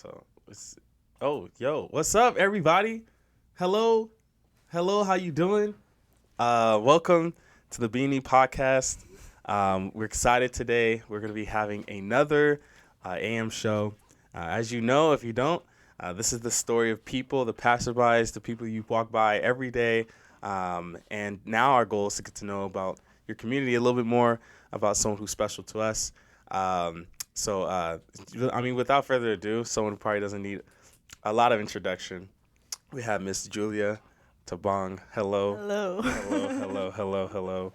So, what's up, everybody? Hello, how you doing? Welcome to the Beanie Podcast. We're excited today. We're going to be having another AM show. As you know, if you don't, this is the story of people, the passerbys, the people you walk by every day. And now our goal is to get to know about your community a little bit more, about someone who's special to us. Without further ado, someone who probably doesn't need a lot of introduction. We have Miss Julia Tabong. Hello. Hello. Hello.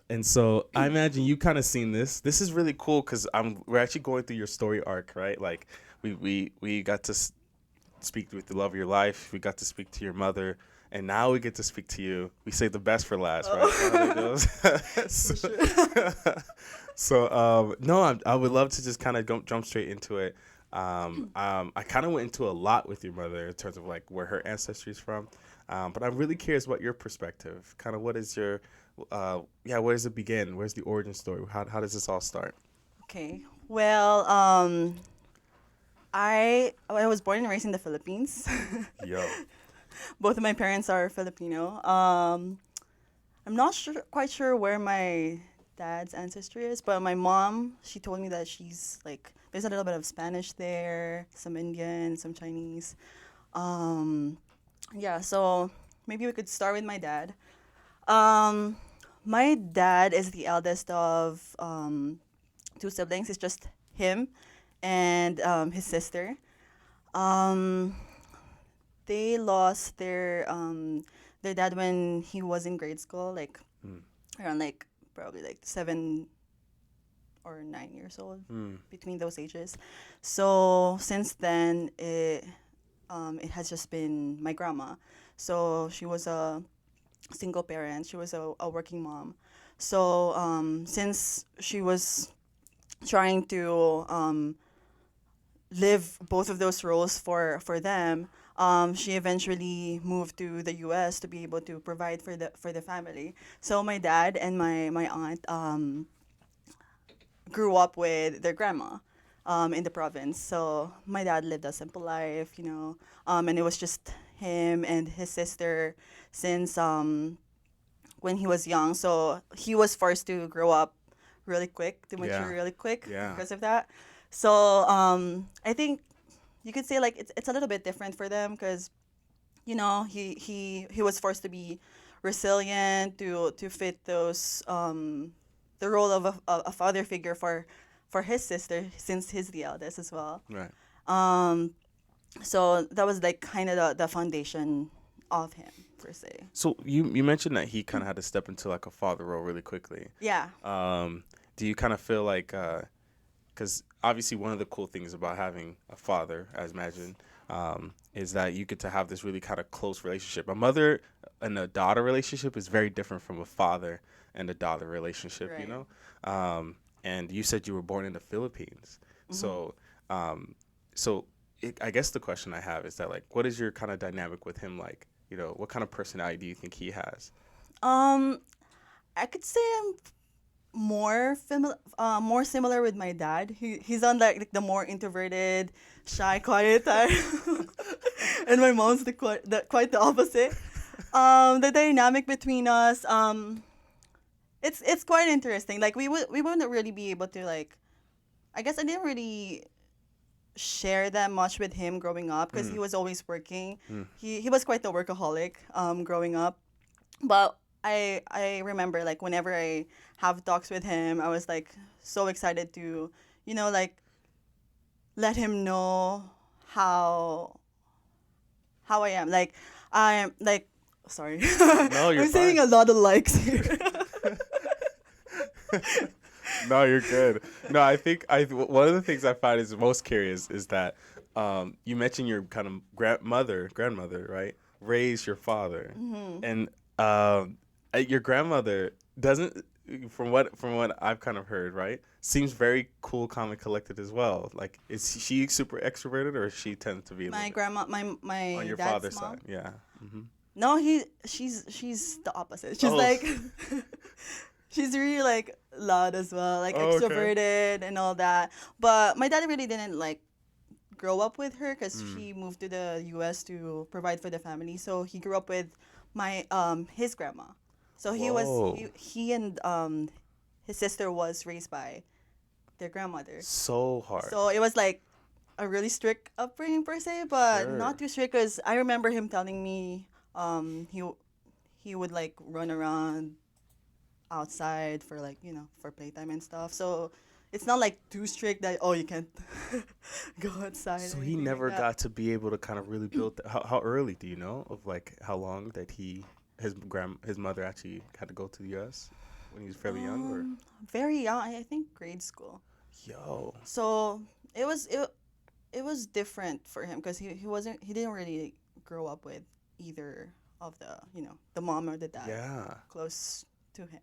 And so I imagine you kind of seen this. This is really cool because we're actually going through your story arc, right? Like we got to speak with the love of your life. We got to speak to your mother. And now we get to speak to you. We say the best for last, right? How it goes. I would love to just kind of jump straight into it. I kind of went into a lot with your mother in terms of like where her ancestry is from. But I'm really curious about your perspective. Kind of what is your, where does it begin? Where's the origin story? How does this all start? Okay. Well, I was born and raised in the Philippines. Yo. Both of my parents are Filipino. I'm not quite sure where my dad's ancestry is, but my mom, she told me that she's like, there's a little bit of Spanish there, some Indian, some Chinese. So maybe we could start with my dad. My dad is the eldest of two siblings. It's just him and his sister. They lost their dad when he was in grade school, like around like probably like 7 or 9 years old, between those ages. So since then, it has just been my grandma. So she was a single parent. She was a working mom. So since she was trying to live both of those roles for them, she eventually moved to the U.S. to be able to provide for the family. So my dad and my aunt grew up with their grandma in the province. So my dad lived a simple life, and it was just him and his sister since when he was young. So he was forced to grow up really quick, to mature really quick because of that. So I think you could say like it's a little bit different for them because he was forced to be resilient to fit those the role of a father figure for his sister since he's the eldest as well. Right. So that was like kind of the foundation of him per se. So you mentioned that he kind of had to step into like a father role really quickly. Yeah. Do you kind of feel like because obviously one of the cool things about having a father, as mentioned, is that you get to have this really kind of close relationship. A mother and a daughter relationship is very different from a father and a daughter relationship, Right. And you said you were born in the Philippines. Mm-hmm. I guess the question I have is that, like, what is your kind of dynamic with him like? What kind of personality do you think he has? I could say I'm more similar with my dad. He's on like the more introverted, shy, quiet type, and my mom's quite the opposite. The dynamic between us, it's quite interesting. Like we wouldn't really be able to like, I guess I didn't really share that much with him growing up because he was always working. He was quite the workaholic growing up. But I remember like whenever I have talks with him, I was like so excited to, like let him know how I am. Like I'm like sorry. No, you're I'm saying fine. a lot of likes here. No, you're good. No, I think one of the things I find is most curious is that you mentioned your kind of grandmother, right, raised your father, and your grandmother doesn't, from what I've kind of heard, right, seems very cool, calm, and collected as well. Like, is she super extroverted, or she tends to be a My little bit grandma, my on your dad's father's mom. side? Yeah. Mm-hmm. No, she's the opposite. She's Oh. like she's really like loud as well, like Oh, okay. extroverted and all that. But my dad really didn't like grow up with her because she moved to the U.S. to provide for the family. So he grew up with his grandma. So Whoa. he and his sister was raised by their grandmother. So hard. So it was like a really strict upbringing per se, but Sure. not too strict because I remember him telling me he would like run around outside for like for playtime and stuff. So it's not like too strict that you can't go outside. So or he anything never like that. got to be able to kind of really build. How early do you know of like how long that his mother actually had to go to the U.S. when he was fairly young, or Very young. I think grade school. yo, So it was different for him because he didn't really grow up with either of the mom or the dad yeah. close to him.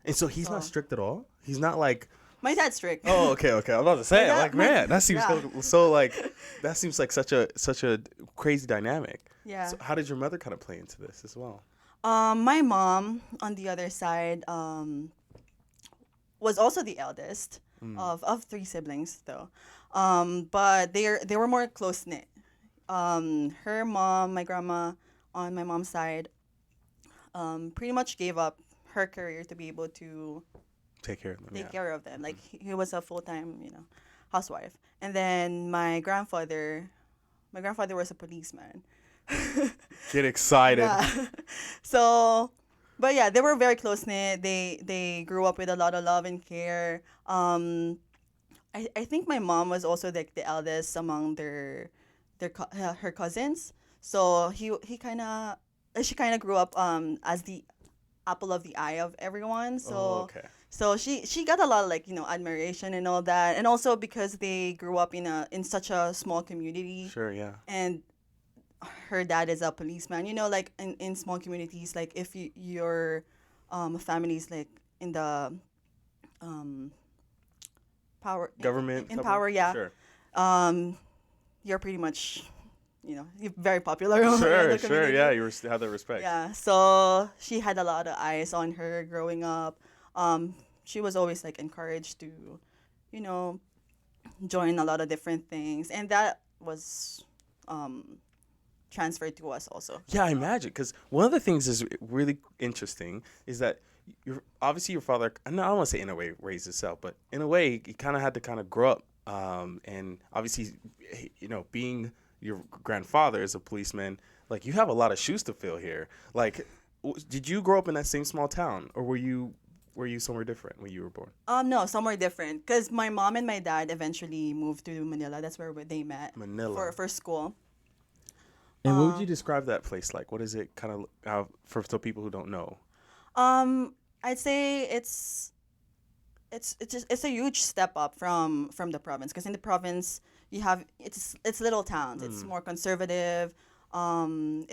And so he's not So- strict at all. He's not like, My dad's strict. oh, okay. I'm about to say, My dad- like, my- man, that seems yeah. so like, that seems like such a crazy dynamic. Yeah. So how did your mother kind of play into this as well? My mom on the other side was also the eldest of three siblings though, but they were more close knit. Her mom, my grandma, on my mom's side, pretty much gave up her career to be able to Take care of them. take Yeah. care of them. Like he was a full time, housewife. And then my grandfather was a policeman. Get excited. Yeah. So, but yeah, they were very close knit. They grew up with a lot of love and care. I think my mom was also like the eldest among her cousins. So she kind of grew up as the apple of the eye of everyone. So Oh, okay. so she got a lot of like admiration and all that, and also because they grew up in such a small community, Sure. Yeah. and her dad is a policeman. Like in small communities, like if your family's like in the power Government. in couple- power, yeah, Sure. you're pretty much you're very popular in Sure. the Sure. community. Yeah. You have the respect. Yeah, so she had a lot of eyes on her growing up. She was always like encouraged to, join a lot of different things, and that was transferred to us also. Yeah, I imagine, because one of the things is really interesting is that obviously your father, and I don't want to say in a way raised himself, but in a way he kind of had to kind of grow up, and obviously, being your grandfather as a policeman, like you have a lot of shoes to fill here. Like, did you grow up in that same small town, or were you somewhere different when you were born? No, somewhere different, because my mom and my dad eventually moved to Manila. That's where they met Manila. for school. And what would you describe that place like? What is it kind of for people who don't know? I'd say it's a huge step up from the province, because in the province you have it's little towns. It's more conservative.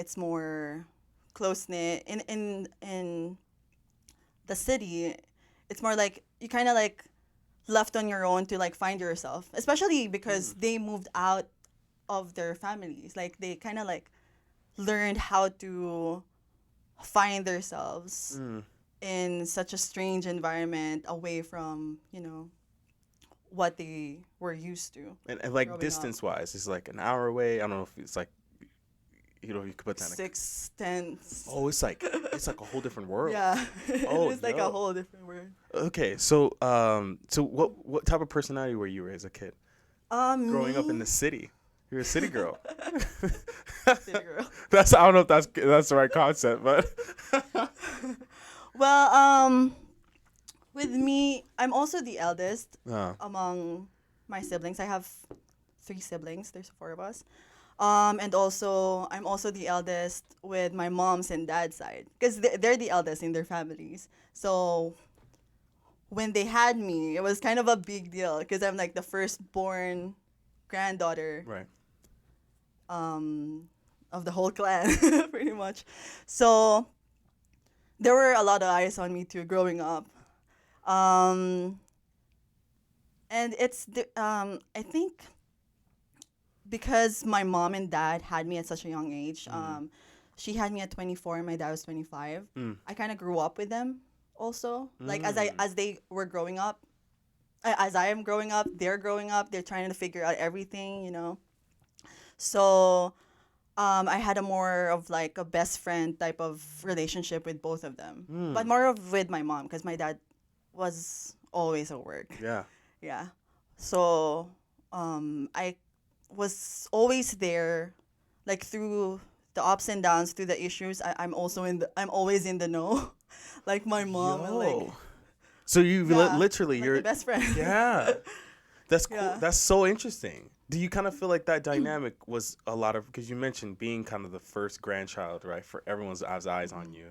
It's more close knit. In the city, it's more like you kind of like left on your own to like find yourself, especially because they moved out of their families. Like they kind of like learned how to find themselves in such a strange environment, away from what they were used to. And like growing up. distance wise, it's like an hour away. I don't know if it's like, you could put that. 6, 10. Oh, it's like a whole different world. Yeah. Oh, It's like yo. a whole different word. Okay, so so what type of personality were you as a kid? Growing up in the city, you're a city girl. City girl. I don't know if that's the right concept, but Well, with me, I'm also the eldest Oh. among my siblings. I have 3 siblings. There's 4 of us. And also, I'm also the eldest with my mom's and dad's side, because they're the eldest in their families. So when they had me, it was kind of a big deal, because I'm like the firstborn granddaughter right. of the whole clan, pretty much. So there were a lot of eyes on me too growing up. And I think because my mom and dad had me at such a young age, she had me at 24 and my dad was 25. I kind of grew up with them also. Like as they were growing up, as I am growing up, they're growing up. They're trying to figure out everything, you know. So I had a more of like a best friend type of relationship with both of them, but Mm. more of with my mom because my dad was always at work. Yeah. Yeah. So I was always there, like through the ups and downs, through the issues. I'm always in the know, like my mom and like Yo. So you yeah, literally like the you're best friend. yeah. That's cool. Yeah. That's so interesting. Do you kind of feel like that dynamic was a lot of because you mentioned being kind of the first grandchild, right? For everyone's eyes on you.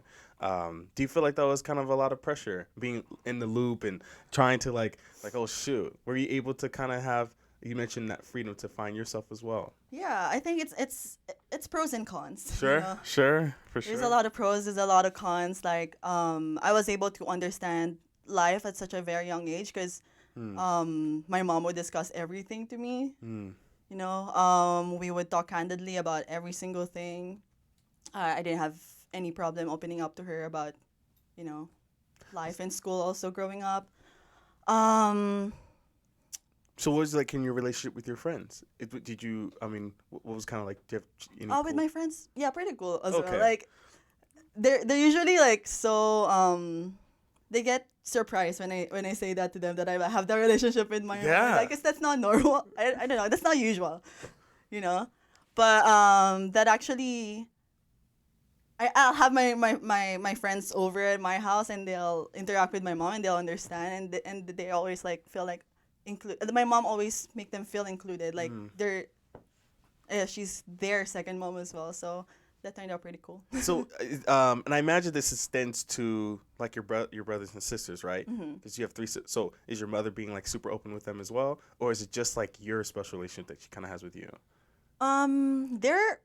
Do you feel like that was kind of a lot of pressure, being in the loop and trying to like oh shoot, were you able to kind of have you mentioned that freedom to find yourself as well? Yeah, I think it's pros and cons, you Sure, know. sure, for There's a sure. lot of pros, there's a lot of cons. Like I was able to understand life at such a very young age because Hmm. my mom would discuss everything to me. Hmm. You know, we would talk candidly about every single thing. I didn't have any problem opening up to her about, you know, life in school also growing up. Um, So what was it like in your relationship with your friends? Did you? I mean, what was kind of like? Do you have any with cool? my friends, yeah, pretty cool as well. Okay. Like they're usually like so they get surprised when I say that to them that I have the relationship with my mom. I Yeah. guess that's not normal. I don't know. That's not usual, you know. But that actually I'll have my friends over at my house and they'll interact with my mom and they'll understand and they always like feel like include. My mom always make them feel included. Like Mm. they're she's their second mom as well. So that turned out pretty cool. So, and I imagine this extends to like your brothers and sisters, right? Hmm. Because you have three. So, is your mother being like super open with them as well, or is it just like your special relationship that she kind of has with you? They're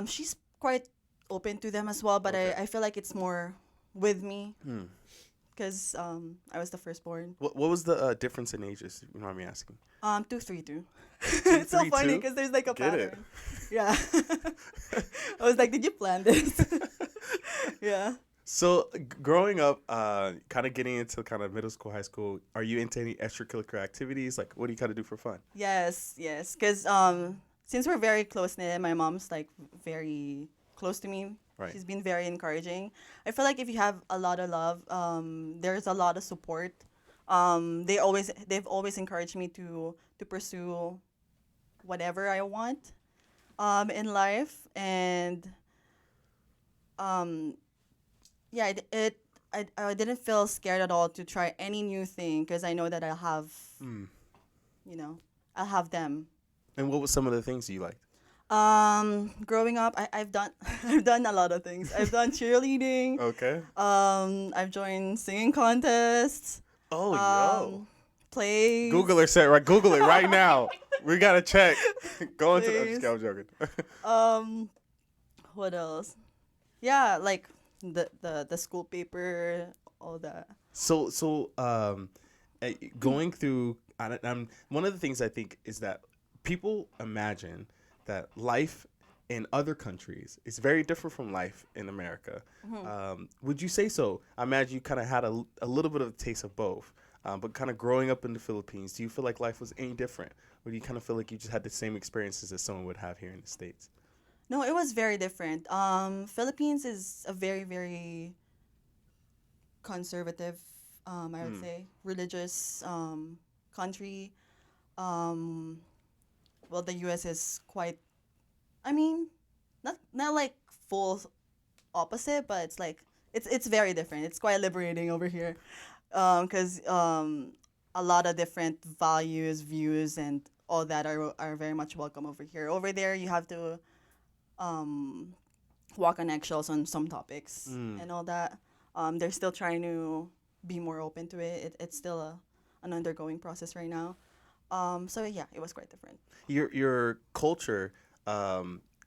she's quite open to them as well, but Okay. I feel like it's more with me Hmm. because I was the firstborn. What was the difference in ages? If you know what I'm asking. 2-3-2. Two, It's so three, funny two. because there's like a Get it? pattern. Yeah. I was like, did you plan this? Yeah. So, growing up, kind of getting into kind of middle school, high school, are you into any extracurricular activities? Like, what do you kind of do for fun? Yes, yes. Because since we're very close knit, my mom's like very close to me. Right. She's been very encouraging. I feel like if you have a lot of love, there's a lot of support. They've always encouraged me to pursue whatever I want in life, and um, yeah, I didn't feel scared at all to try any new thing because I know that I'll have, Hmm. you know, I'll have them. And what was some of the things you liked? Growing up, I've done I've done a lot of things. I've done cheerleading. Okay. I've joined singing contests. Oh, yo. Um, plays. Google it, right? Google it right now. We gotta check. Go into the. I'm just Plays. kidding, I'm joking. Um, what else? Yeah, like the school paper, all that. Going through, I'm one of the things I think is that people imagine that life in other countries is very different from life in America. Would you say so? I imagine you kind of had a little bit of a taste of both. But kind of growing up in the Philippines, do you feel like life was any different? Or do you kind of feel like you just had the same experiences as someone would have here in the States? No, it was very different. Philippines is a very, very conservative, I would Hmm. say, religious country. Um, well, the U.S. is quite, I mean, not like full opposite, but it's like it's very different. It's quite liberating over here, because a lot of different values, views, and all that are very much welcome over here. Over there, you have to um, walk on eggshells on some topics Mm. and all that. They're still trying to be more open to it. It's still an undergoing process right now. So yeah, it was quite different. Your culture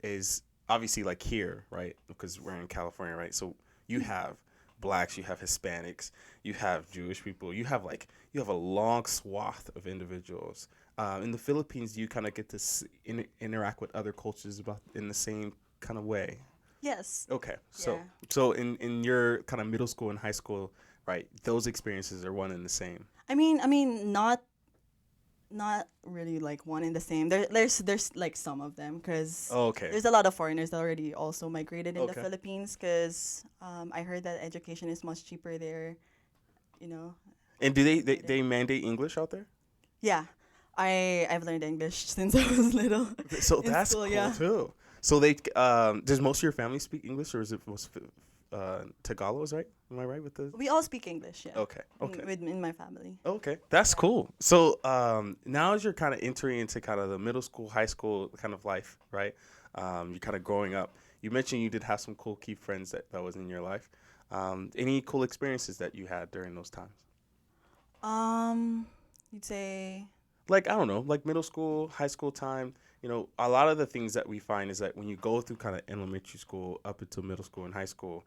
is obviously like here, right? Because we're in California, right? So you have blacks, you have Hispanics, you have Jewish people, you have a long swath of individuals. In the Philippines, you kind of get to interact with other cultures about in the same kind of way. Yes. Okay, Yeah. so in your kind of middle school and high school, right? Those experiences are one and the same. I mean, not not really like one and the same. There's like some of them because Oh, okay. there's a lot of foreigners that already also migrated in the Okay. Philippines because I heard that education is much cheaper there. You know, And do migrated. they mandate English out there? Yeah, I've learned English since I was little So in that's school. cool Yeah, too. So they does most of your family speak English, or is it most Tagalog? Right? Am I right with the? we all speak English. Yeah, Okay. Okay. in my family. Okay, that's cool. So now as you're kind of entering into kind of the middle school, high school kind of life, right? You're kind of growing up. You mentioned you did have some cool key friends that was in your life. Any cool experiences that you had during those times? Um, you'd say Like I don't know, like middle school, high school time. You know, a lot of the things that we find is that when you go through kind of elementary school up until middle school and high school,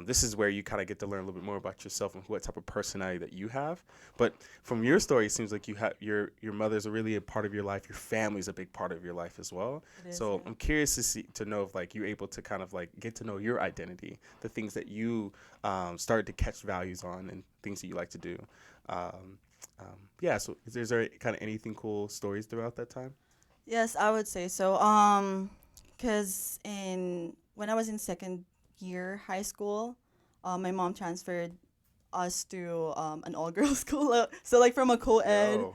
this is where you kind of get to learn a little bit more about yourself and what type of personality that you have. But from your story, it seems like you have your mother's really a part of your life. Your family's a big part of your life as well. it is. So Yeah. I'm curious to know if like you're able to kind of like get to know your identity, the things that you started to catch values on, and things that you like to do. Um, yeah. So is there kind of anything cool stories throughout that time? Yes, I would say so. Cause in when I was in second year high school, my mom transferred us to an all girls school. So like from a co-ed, Yo.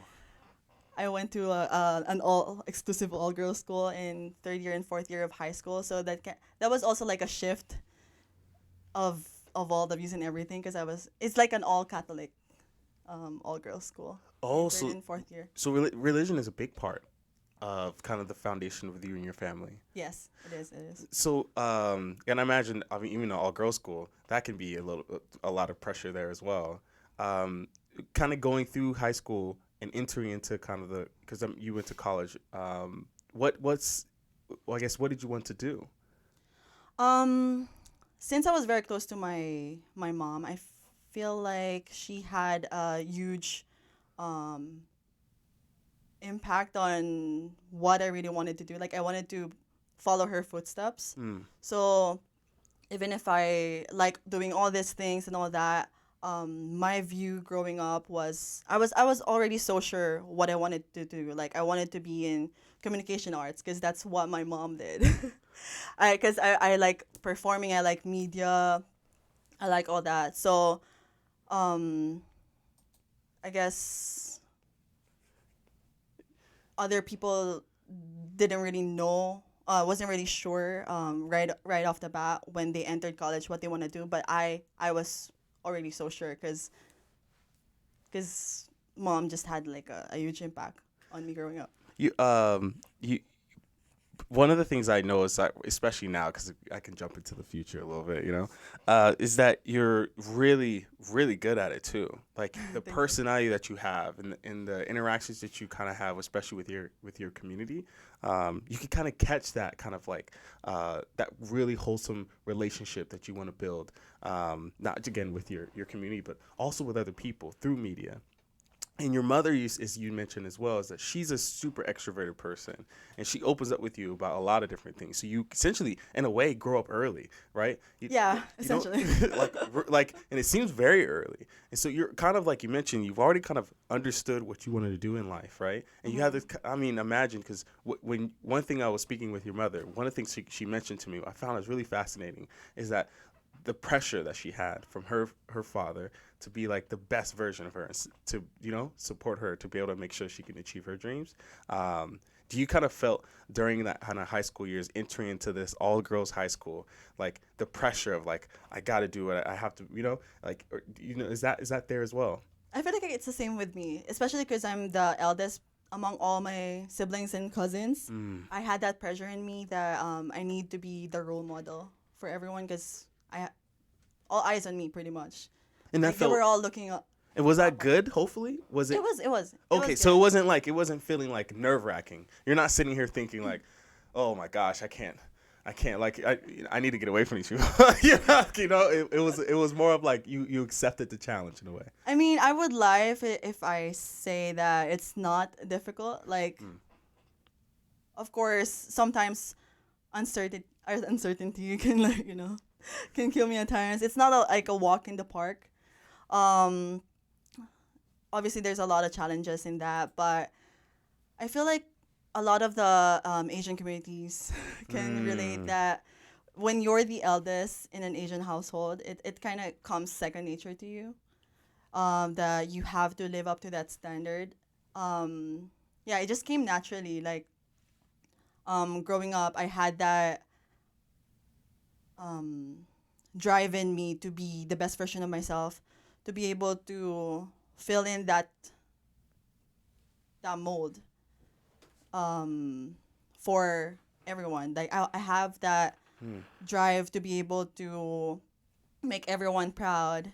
I went to an all exclusive all girls school in third year and fourth year of high school. So that was also like a shift of all the views and everything. Cause it's like an all Catholic all girls school in Oh, third so and fourth year. religion is a big part of kind of the foundation of you and your family. Yes, it is. It is. So, and I imagine, I mean, even though all girls school, that can be a lot of pressure there as well. Um, Kind of going through high school and entering into kind of because you went to college. What's, well, I guess, what did you want to do? Um, since I was very close to my mom, I feel like she had a huge um impact on what I really wanted to do. Like I wanted to follow her footsteps. Mm. So even if I like doing all these things and all that, my view growing up was I was already so sure what I wanted to do. Like I wanted to be in communication arts because that's what my mom did. I like performing, I like media, I like all that. So um, I guess other people didn't really know, wasn't really sure right off the bat when they entered college what they want to do. But I was already so sure because mom just had like a huge impact on me growing up. You one of the things I know is that, especially now, because I can jump into the future a little bit, is that you're really, really good at it too. Like the Thank you. personality that you have and the interactions that you kind of have, especially with your community, you can kind of catch that kind of like that really wholesome relationship that you want to build, not again with your community, but also with other people through media. And your mother, as you mentioned as well, is that she's a super extroverted person, and she opens up with you about a lot of different things. So you essentially, in a way, grow up early, right? Yeah, You don't essentially. and it seems very early. And so you're kind of like you mentioned, you've already kind of understood what you wanted to do in life, right? And you have this. I mean, imagine because when one thing I was speaking with your mother, one of the things she mentioned to me, I found was really fascinating, is that the pressure that she had from her father to be like the best version of her and to support her to be able to make sure she can achieve her dreams. Do you kind of felt during that kind of high school years entering into this all girls high school, like the pressure of like I got to do what I have to, like is that there as well? I feel like it's the same with me, especially because I'm the eldest among all my siblings and cousins. Mm. I had that pressure in me that I need to be the role model for everyone because all eyes on me pretty much. And that Like they were felt all looking up. and was that good? Hopefully, was it? It was Okay, so good. it wasn't feeling like nerve wracking. You're not sitting here thinking like, oh my gosh, I can't like I need to get away from these people. It was more of like you accepted the challenge in a way. I mean, I would lie if I say that it's not difficult. Like, of course, sometimes uncertainty can like can kill me at times. It's not like a walk in the park. Um, Obviously, there's a lot of challenges in that, but I feel like a lot of the Asian communities can relate Mm. that when you're the eldest in an Asian household, it kind of comes second nature to you. That you have to live up to that standard. Yeah, it just came naturally. Like growing up, I had that um, drive in me to be the best version of myself, to be able to fill in that mold um, for everyone. Like I have that Mm. drive to be able to make everyone proud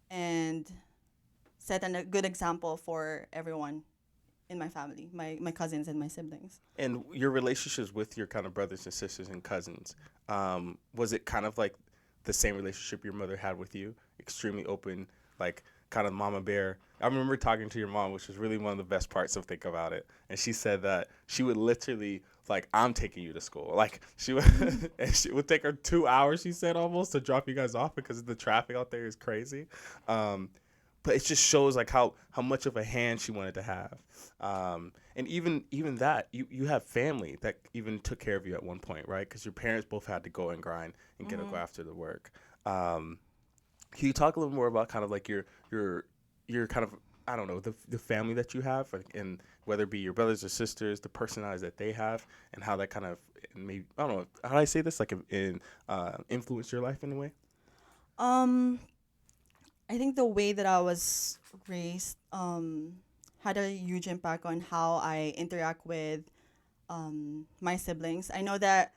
and set a good example for everyone in my family, my cousins and my siblings. And your relationships with your kind of brothers and sisters and cousins, was it kind of like the same relationship your mother had with you? Extremely open, like kind of mama bear. I remember talking to your mom, which was really one of the best parts of Think About It. And she said that she would literally, like, I'm taking you to school. Like, she would, and she would take her 2 hours, she said, almost to drop you guys off because the traffic out there is crazy. Um, but it just shows like how much of a hand she wanted to have, and even that you have family that even took care of you at one point, right? Because your parents both had to go and grind and get to go Mm-hmm. after the work. um, can you talk a little more about kind of like your kind of, I don't know, the family that you have, like, and whether it be your brothers or sisters, the personalities that they have, and how that kind of, maybe, I don't know, how do I say this, like, influence your life in a way? Um, I think the way that I was raised had a huge impact on how I interact with my siblings. I know that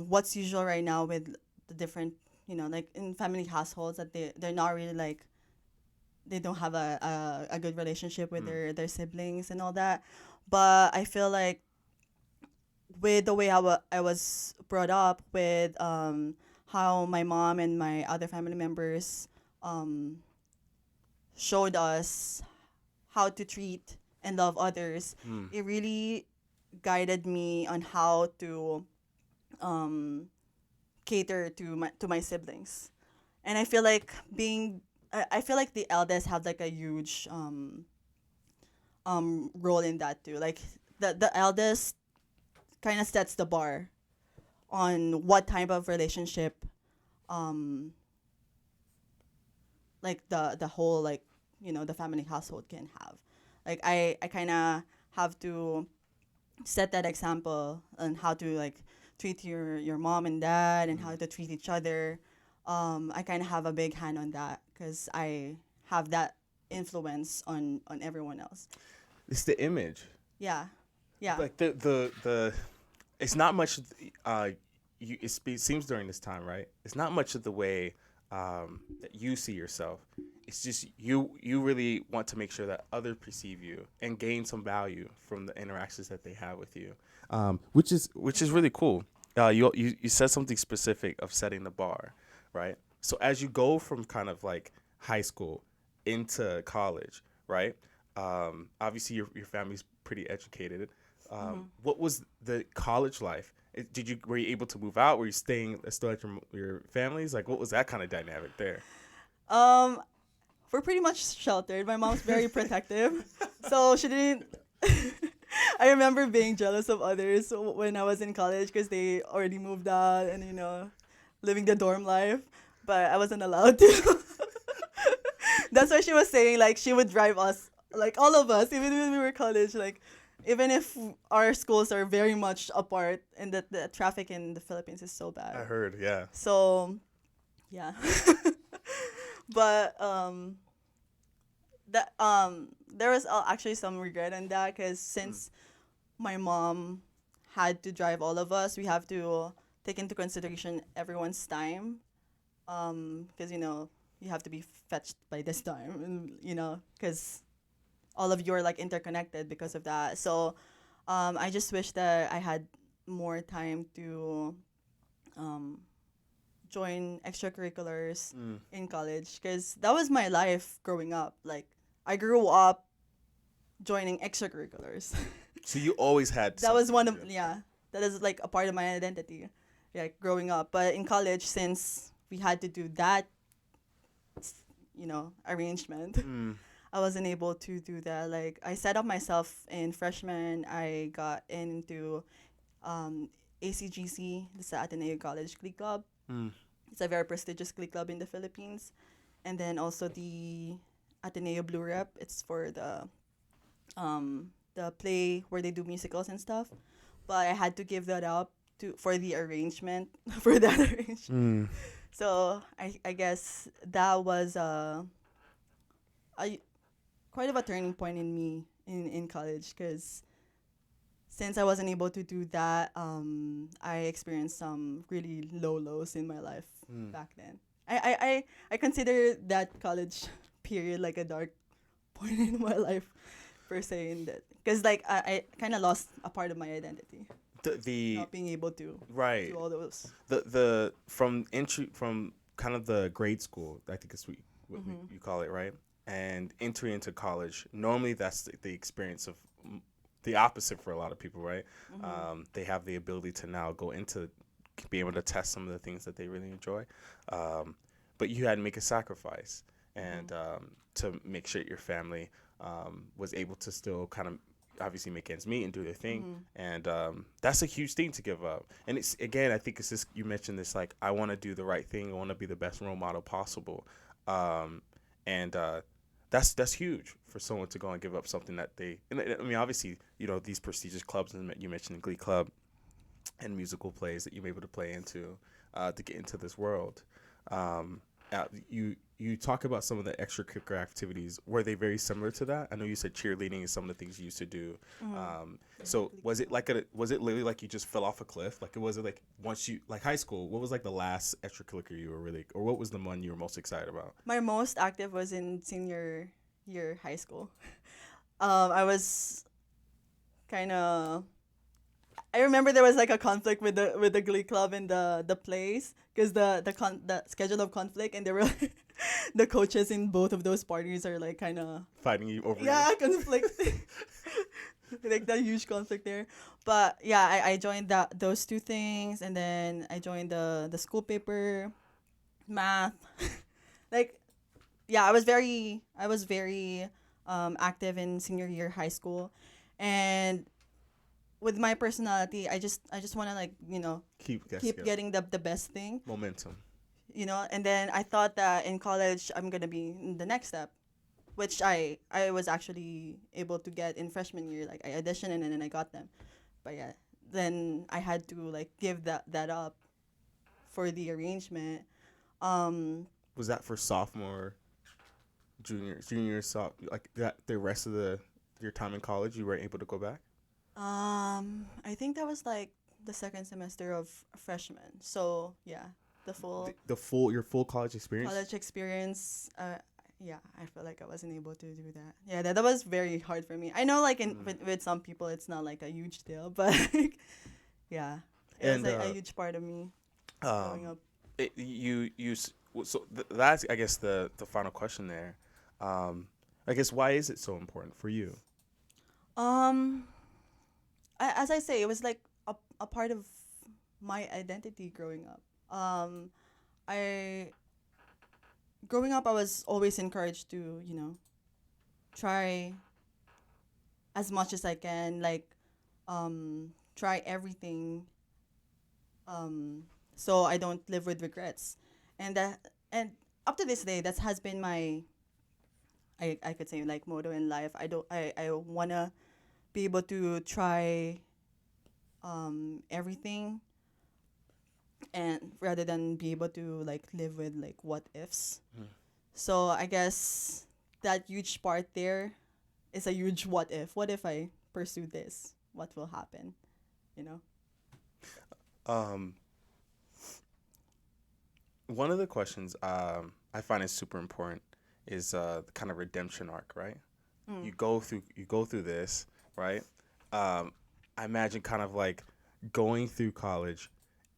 what's usual right now with the different, like in family households, that they're not really like, they don't have a good relationship with Mm. their siblings and all that. But I feel like with the way I was brought up with how my mom and my other family members um, showed us how to treat and love others, Mm. it really guided me on how to um, cater to my siblings. And I feel like I feel like the eldest have like a huge role in that too. Like the eldest kind of sets the bar on what type of relationship um like the whole, like, the family household can have. Like I kind of have to set that example on how to like treat your mom and dad and how Mm. to treat each other. I kind of have a big hand on that because I have that influence on everyone else. It's the image. Yeah, yeah. Like the it's not much, uh it seems during this time, right? It's not much of the way that you see yourself. It's just you really want to make sure that others perceive you and gain some value from the interactions that they have with you, which is really cool. You said something specific of setting the bar, right? So as you go from kind of like high school into college, right? Obviously your family's pretty educated. Hmm. What was the college life? Were you able to move out? Were you staying still at your families? Like, what was that kind of dynamic there? Um, we're pretty much sheltered. My mom's very protective, so she didn't. I remember being jealous of others when I was in college because they already moved out and living the dorm life, but I wasn't allowed to. That's why she was saying like she would drive us, like all of us, even when we were college, like even if our schools are very much apart and that the traffic in the Philippines is so I bad. heard, yeah. So yeah. But that there was actually some regret in that because Mm. since my mom had to drive all of us, we have to take into consideration everyone's time. Because you have to be fetched by this time, and because all of you are like interconnected because of that. So, I just wish that I had more time to um join extracurriculars Mm. in college because that was my life growing up. Like I grew up joining extracurriculars. So you always had That was something one to of, do. yeah, that is like a part of my identity, like growing up. But in college, since we had to do that, arrangement, Mm. I wasn't able to do that. Like I set up myself in freshman. I got into um, ACGC, the Ateneo College Glee Club. Mm. It's a very prestigious glee club in the Philippines. And then also the Ateneo Blue Rep. It's for the play where they do musicals and stuff. But I had to give that up to for the arrangement for that arrangement. Mm. So I guess that was a quite of a turning point in me in college because since I wasn't able to do that, I experienced some really low lows in my life Mm. back then. I consider that college period like a dark point in my life per se in that because like I kind of lost a part of my identity, The not being able to right, do all those. the from entry from kind of the grade school, I think is what Mm-hmm. you call it, right? And entry into college. Normally, that's the experience of the opposite for a lot of people, right? Mm-hmm. They have the ability to now go into be able to test some of the things that they really enjoy, um, but you had to make a sacrifice and to make sure your family was able to still kind of obviously make ends meet and do their thing, Mm-hmm. and that's a huge thing to give up. And it's again, I think it's just you mentioned this like I want to do the right thing, I want to be the best role model possible, um, and that's huge for someone to go and give up something that they. And I mean, obviously, these prestigious clubs, and you mentioned the Glee Club and musical plays that you're able to play into to get into this world. Um, you talk about some of the extracurricular activities. Were they very similar to that? I know you said cheerleading is some of the things you used to do. Mm-hmm. So was it like was it literally like you just fell off a cliff? Like was it like once you like high school? What was like the last extracurricular you were really, or what was the one you were most excited about? My most active was in senior year high school. I was kind of. I remember there was like a conflict with the Glee Club and the plays because the schedule of conflict and there were the coaches in both of those parties are like kind of Fighting you over yeah conflict like that huge conflict there. But yeah, I joined those two things and then I joined the school paper, math, like yeah, I was very active in senior year high school, and with my personality, I just want to like keep Get getting the best thing, momentum. and then I thought that in college I'm gonna be in the next step, which I was actually able to get in freshman year. Like I auditioned and then I got them, but yeah, then I had to like give that up for the arrangement. Um, Was that for sophomore, junior, like that the rest of your time in college? You weren't able to go back. I think that was like the second semester of freshman. So yeah, the full Your full college experience. college experience. Yeah, I feel like I wasn't able to do that. Yeah, that was very hard for me. I know, like with some people, it's not like a huge deal, but like, yeah, it was And a huge part of me growing um, up. that's I guess the final question there. I guess why is it so important for you? Um, as I say, it was like a part of my identity growing up. I growing up, I was always encouraged to try as much as I can, like try everything, um, so I don't live with regrets. And up to this day, that has been my I could say like motto in life. I wanna be able to try everything and rather than be able to like live with like what ifs. Mm. So I guess that huge part there is a huge what if. What if I pursue this? What will happen? You know? Um, One of the questions I find is super important is the kind of redemption arc, right? Mm. You go through this, right? Um, I imagine kind of like going through college,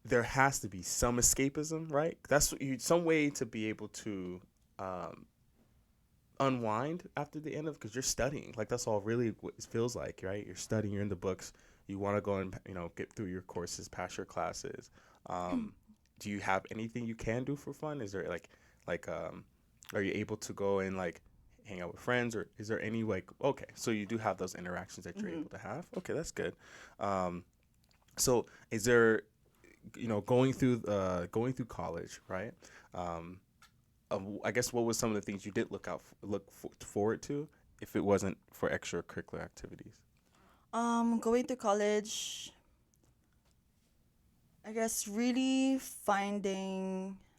there has to be some escapism, right? That's what some way to be able to um, unwind after the end of because you're studying. Like that's all really what it feels like, right? You're studying, you're in the books. You want to go and get through your courses, pass your classes. Um, do you have anything you can do for fun? Is there like are you able to go and like hang out with friends, or is there any like, okay, so you do have those interactions that you're able to have? Okay, that's good. So is there, going through college, right? Um, I guess what was some of the things you did forward to if it wasn't for extracurricular activities? Going to college, I guess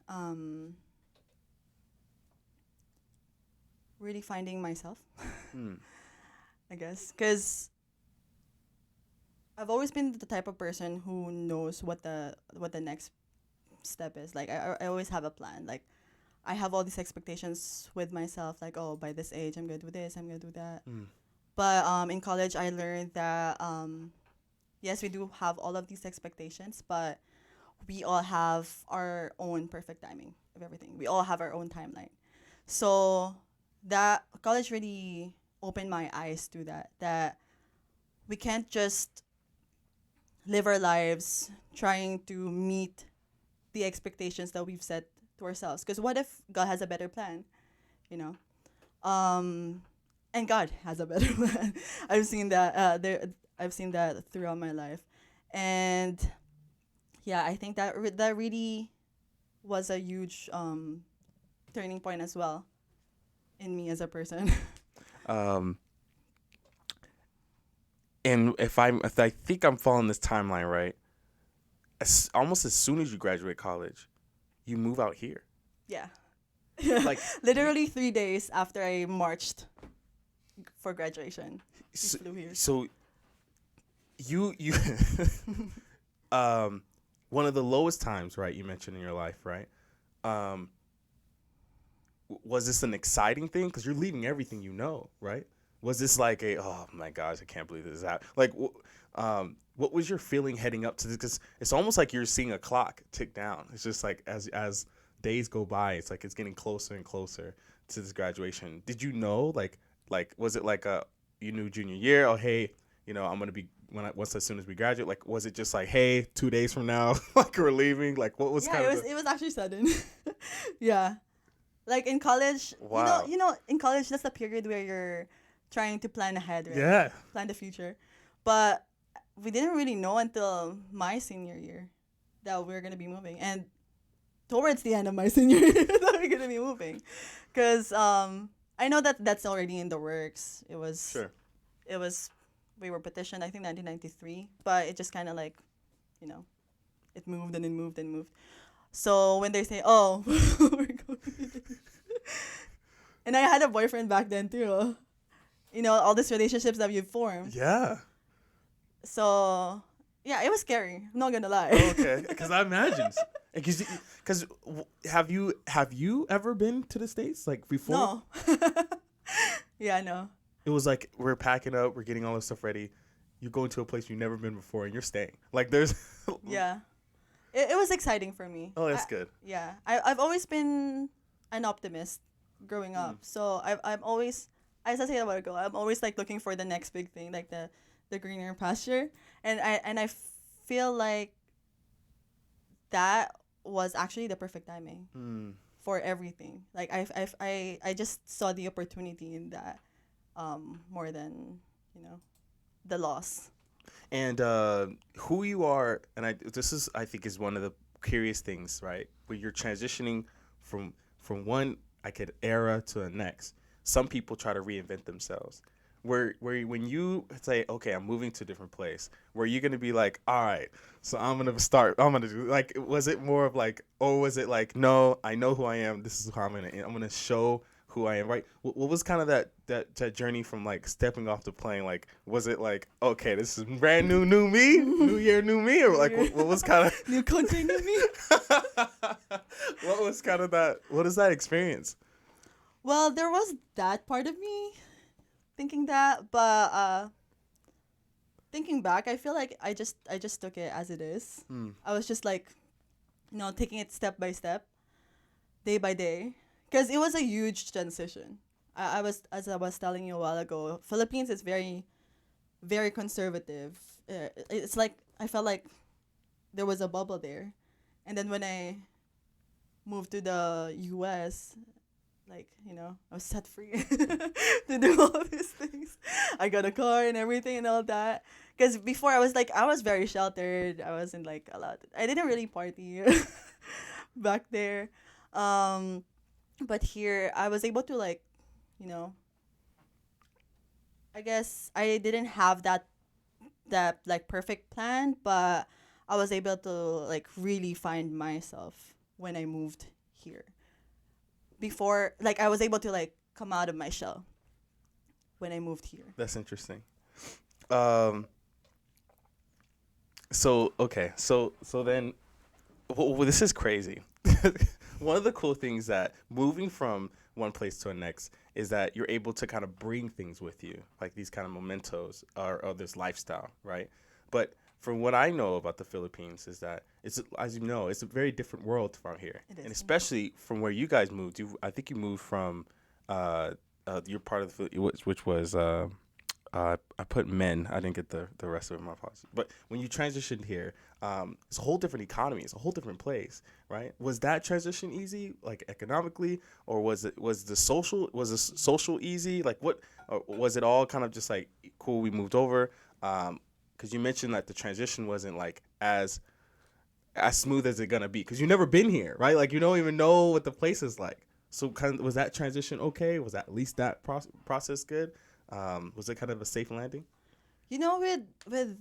um, really finding myself. Hmm. I guess because I've always been the type of person who knows what the next step is. Like I always have a plan. Like I have all these expectations with myself. Like, oh, by this age, I'm gonna do this. I'm gonna do that. Hmm. But in college, I learned that yes, we do have all of these expectations, but we all have our own perfect timing of everything. We all have our own timeline. So that college really opened my eyes to that. That we can't just live our lives trying to meet the expectations that we've set to ourselves. Because what if God has a better plan? You know, um, and God has a better plan. I've seen that. I've seen that throughout my life, and yeah, I think that really was a huge turning point as well in me as a person. Um, and if I think I'm following this timeline right, almost as soon as you graduate college, you move out here. Yeah. Like Literally 3 days after I marched for graduation, we so, flew here. so you one of the lowest times, right, you mentioned in your life, right? Um, was this an exciting thing? Because you're leaving everything you know, right? Was this like oh my gosh, I can't believe this is happening? Like, what was your feeling heading up to this? Because it's almost like you're seeing a clock tick down. It's just like as days go by, it's like it's getting closer and closer to this graduation. Did you know, like was it like you knew junior year? Oh, hey, I'm gonna be as soon as we graduate. Like, was it just like, hey, 2 days from now, like we're leaving? Like, what was Yeah, kind it of was it was actually sudden. Yeah. Like in college, wow? in college that's the period where you're trying to plan ahead, right? Yeah. Plan the future. But we didn't really know until my senior year that we are going to be moving. And towards the end of my senior year that we're going to be moving. Cuz I know that that's already in the works. Sure. It was we were petitioned I think 1993, but it just kind of like, you know, it moved and it moved and moved. So when they say, "Oh, we're going," and I had a boyfriend back then too. All these relationships that you've formed. Yeah. So yeah, it was scary. I'm not gonna lie. Okay, because I imagine, because have you ever been to the States like before? No. Yeah, no. It was like we're packing up, we're getting all this stuff ready. You're going to a place you've never been before, and you're staying. Like there's. Yeah. It was exciting for me. Oh, that's good. Yeah. I've always been an optimist growing up. So I'm always, as I said a while ago, I'm always like looking for the next big thing, like the greener pasture. And I feel like that was actually the perfect timing for everything. Like I just saw the opportunity in that more than, the loss. And who you are, and this is I think is one of the curious things, right? When you're transitioning from one era to the next, some people try to reinvent themselves. Where when you say, okay, I'm moving to a different place, were you gonna be like, all right, so I'm gonna do, like, was it more of like, or was it like, no, I know who I am, this is how I'm gonna show who I am, right? What was kind of that journey from like stepping off the plane? Like, was it like, okay, this is brand new me, new year, new me, or like what was kind of New country, new me? what was kind of that? What is that experience? Well, there was that part of me thinking that, but thinking back, I feel like I just took it as it is. I was just like, taking it step by step, day by day, because it was a huge transition. I was, as I was telling you a while ago, Philippines is very, very conservative. It's like I felt like there was a bubble there, and then when I moved to the U.S., like, I was set free to do all these things. I got a car and everything and all that. Because before I was very sheltered. I wasn't like allowed. I didn't really party back there. Um, but here I was able to like, you know, I guess I didn't have that like perfect plan, but I was able to like really find myself when I moved here. Before, like, I was able to like come out of my shell when I moved here. That's interesting. Um, so okay, so then, well, this is crazy. One of the cool things that moving from one place to the next is that you're able to kind of bring things with you, like these kind of mementos or this lifestyle, right? But from what I know about the Philippines is that it's, as you know, it's a very different world from here, It is. and especially from where you guys moved. I think you moved from your part of the which was. I put men. I didn't get the rest of it. My apologies. But when you transitioned here, it's a whole different economy. It's a whole different place, right? Was that transition easy, like economically, or was the social easy? Like what, or was it all kind of just like cool? We moved over, because you mentioned that the transition wasn't like as smooth as it gonna be, because you've never been here, right? Like you don't even know what the place is like. So kind of was that transition okay? Was that at least that process good? Was it kind of a safe landing? With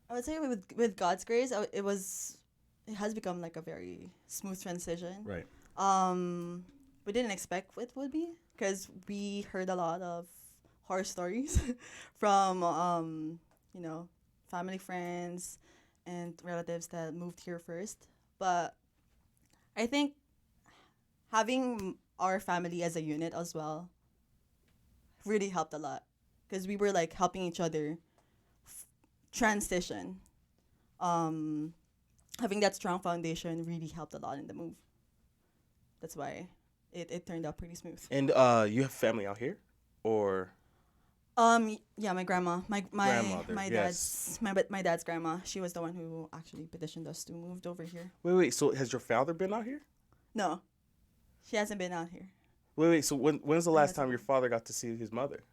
I would say with God's grace, it has become like a very smooth transition. Right. We didn't expect it would be because we heard a lot of horror stories from family, friends, and relatives that moved here first. But I think having our family as a unit as well really helped a lot because we were like helping each other transition. Um, Having that strong foundation really helped a lot in the move. That's why it turned out pretty smooth. And you have family out here, or Yeah, my grandma, grandmother? my Yes. my dad's grandma. She was the one who actually petitioned us to move over here. Wait. So has your father been out here? No, she hasn't been out here. Wait. So when's the I last had time to- your father got to see his mother?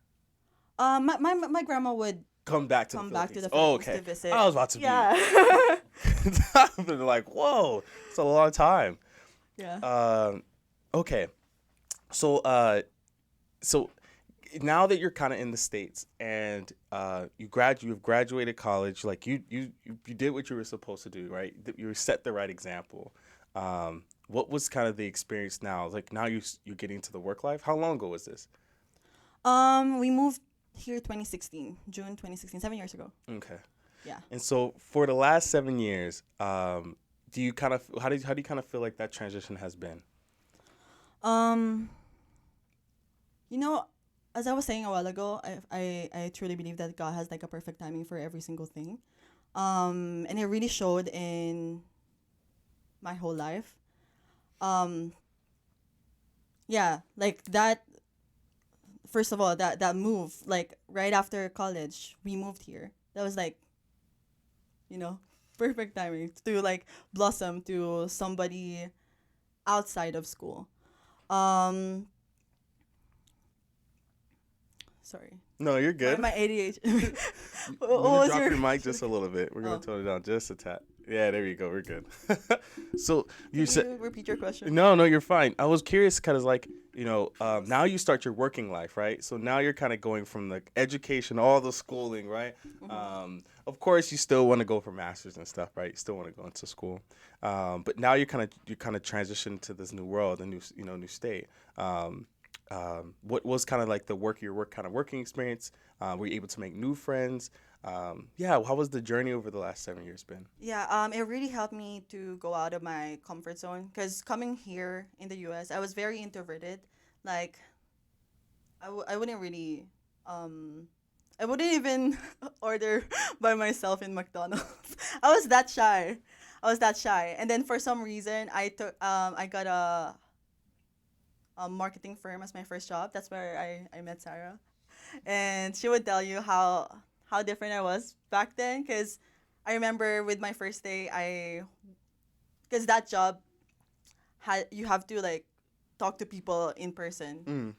My grandma would Come back to come the back to Philippines. the Oh, Philippines okay. to visit. I was about to be. Yeah. I've been like, whoa, it's a long time. Yeah. Okay. So so now that you're kind of in the States and you've graduated college, like you did what you were supposed to do, right? You set the right example. What was kind of the experience now? Like now you're getting to the work life. How long ago was this? We moved here 2016, June 2016, 7 years ago. Okay. Yeah. And so for the last 7 years, do you kind of how do you kind of feel like that transition has been? Um, as I was saying a while ago, I truly believe that God has like a perfect timing for every single thing. And it really showed in my whole life. Um, yeah, like that. First of all, that move, like right after college, we moved here. That was like, you know, perfect timing to like blossom to somebody outside of school. Um, Sorry. No, you're good. My ADHD. You What want was to drop your your mic just a little bit. We're gonna Oh. tone it down just a tad. Yeah, there you go. We're good. So you Can said you repeat your question? no, you're fine. I was curious, kind of like now you start your working life, right? So now you're kind of going from the education, all the schooling, right? Of course, you still want to go for masters and stuff, right? You still want to go into school, but now you kind of transition to this new world, a new state. What was kind of like your work kind of working experience? Were you able to make new friends? Yeah, how was the journey over the last 7 years been? Yeah, it really helped me to go out of my comfort zone because coming here in the US, I was very introverted. Like, I wouldn't really, I wouldn't even order by myself in McDonald's. I was that shy. And then for some reason, I got a marketing firm as my first job. That's where I met Sarah. And she would tell you how different I was back then because I remember with my first day because that job you have to like talk to people in person.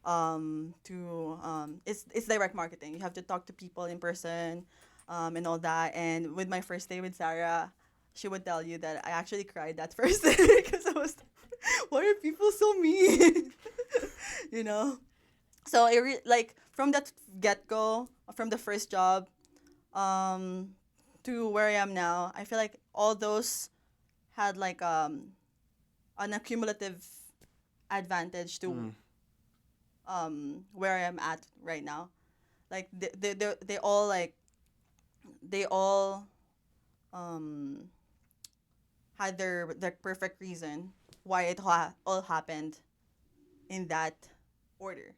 Mm. It's direct marketing. You have to talk to people in person, and all that. And with my first day with Sarah, she would tell you that I actually cried that first day because I was, why are people so mean? you know. So like from that get go, from the first job, um, to where I am now, I feel like all those had like an accumulative advantage to Mm. where I am at right now. Like they all they all um had their perfect reason why all happened in that order.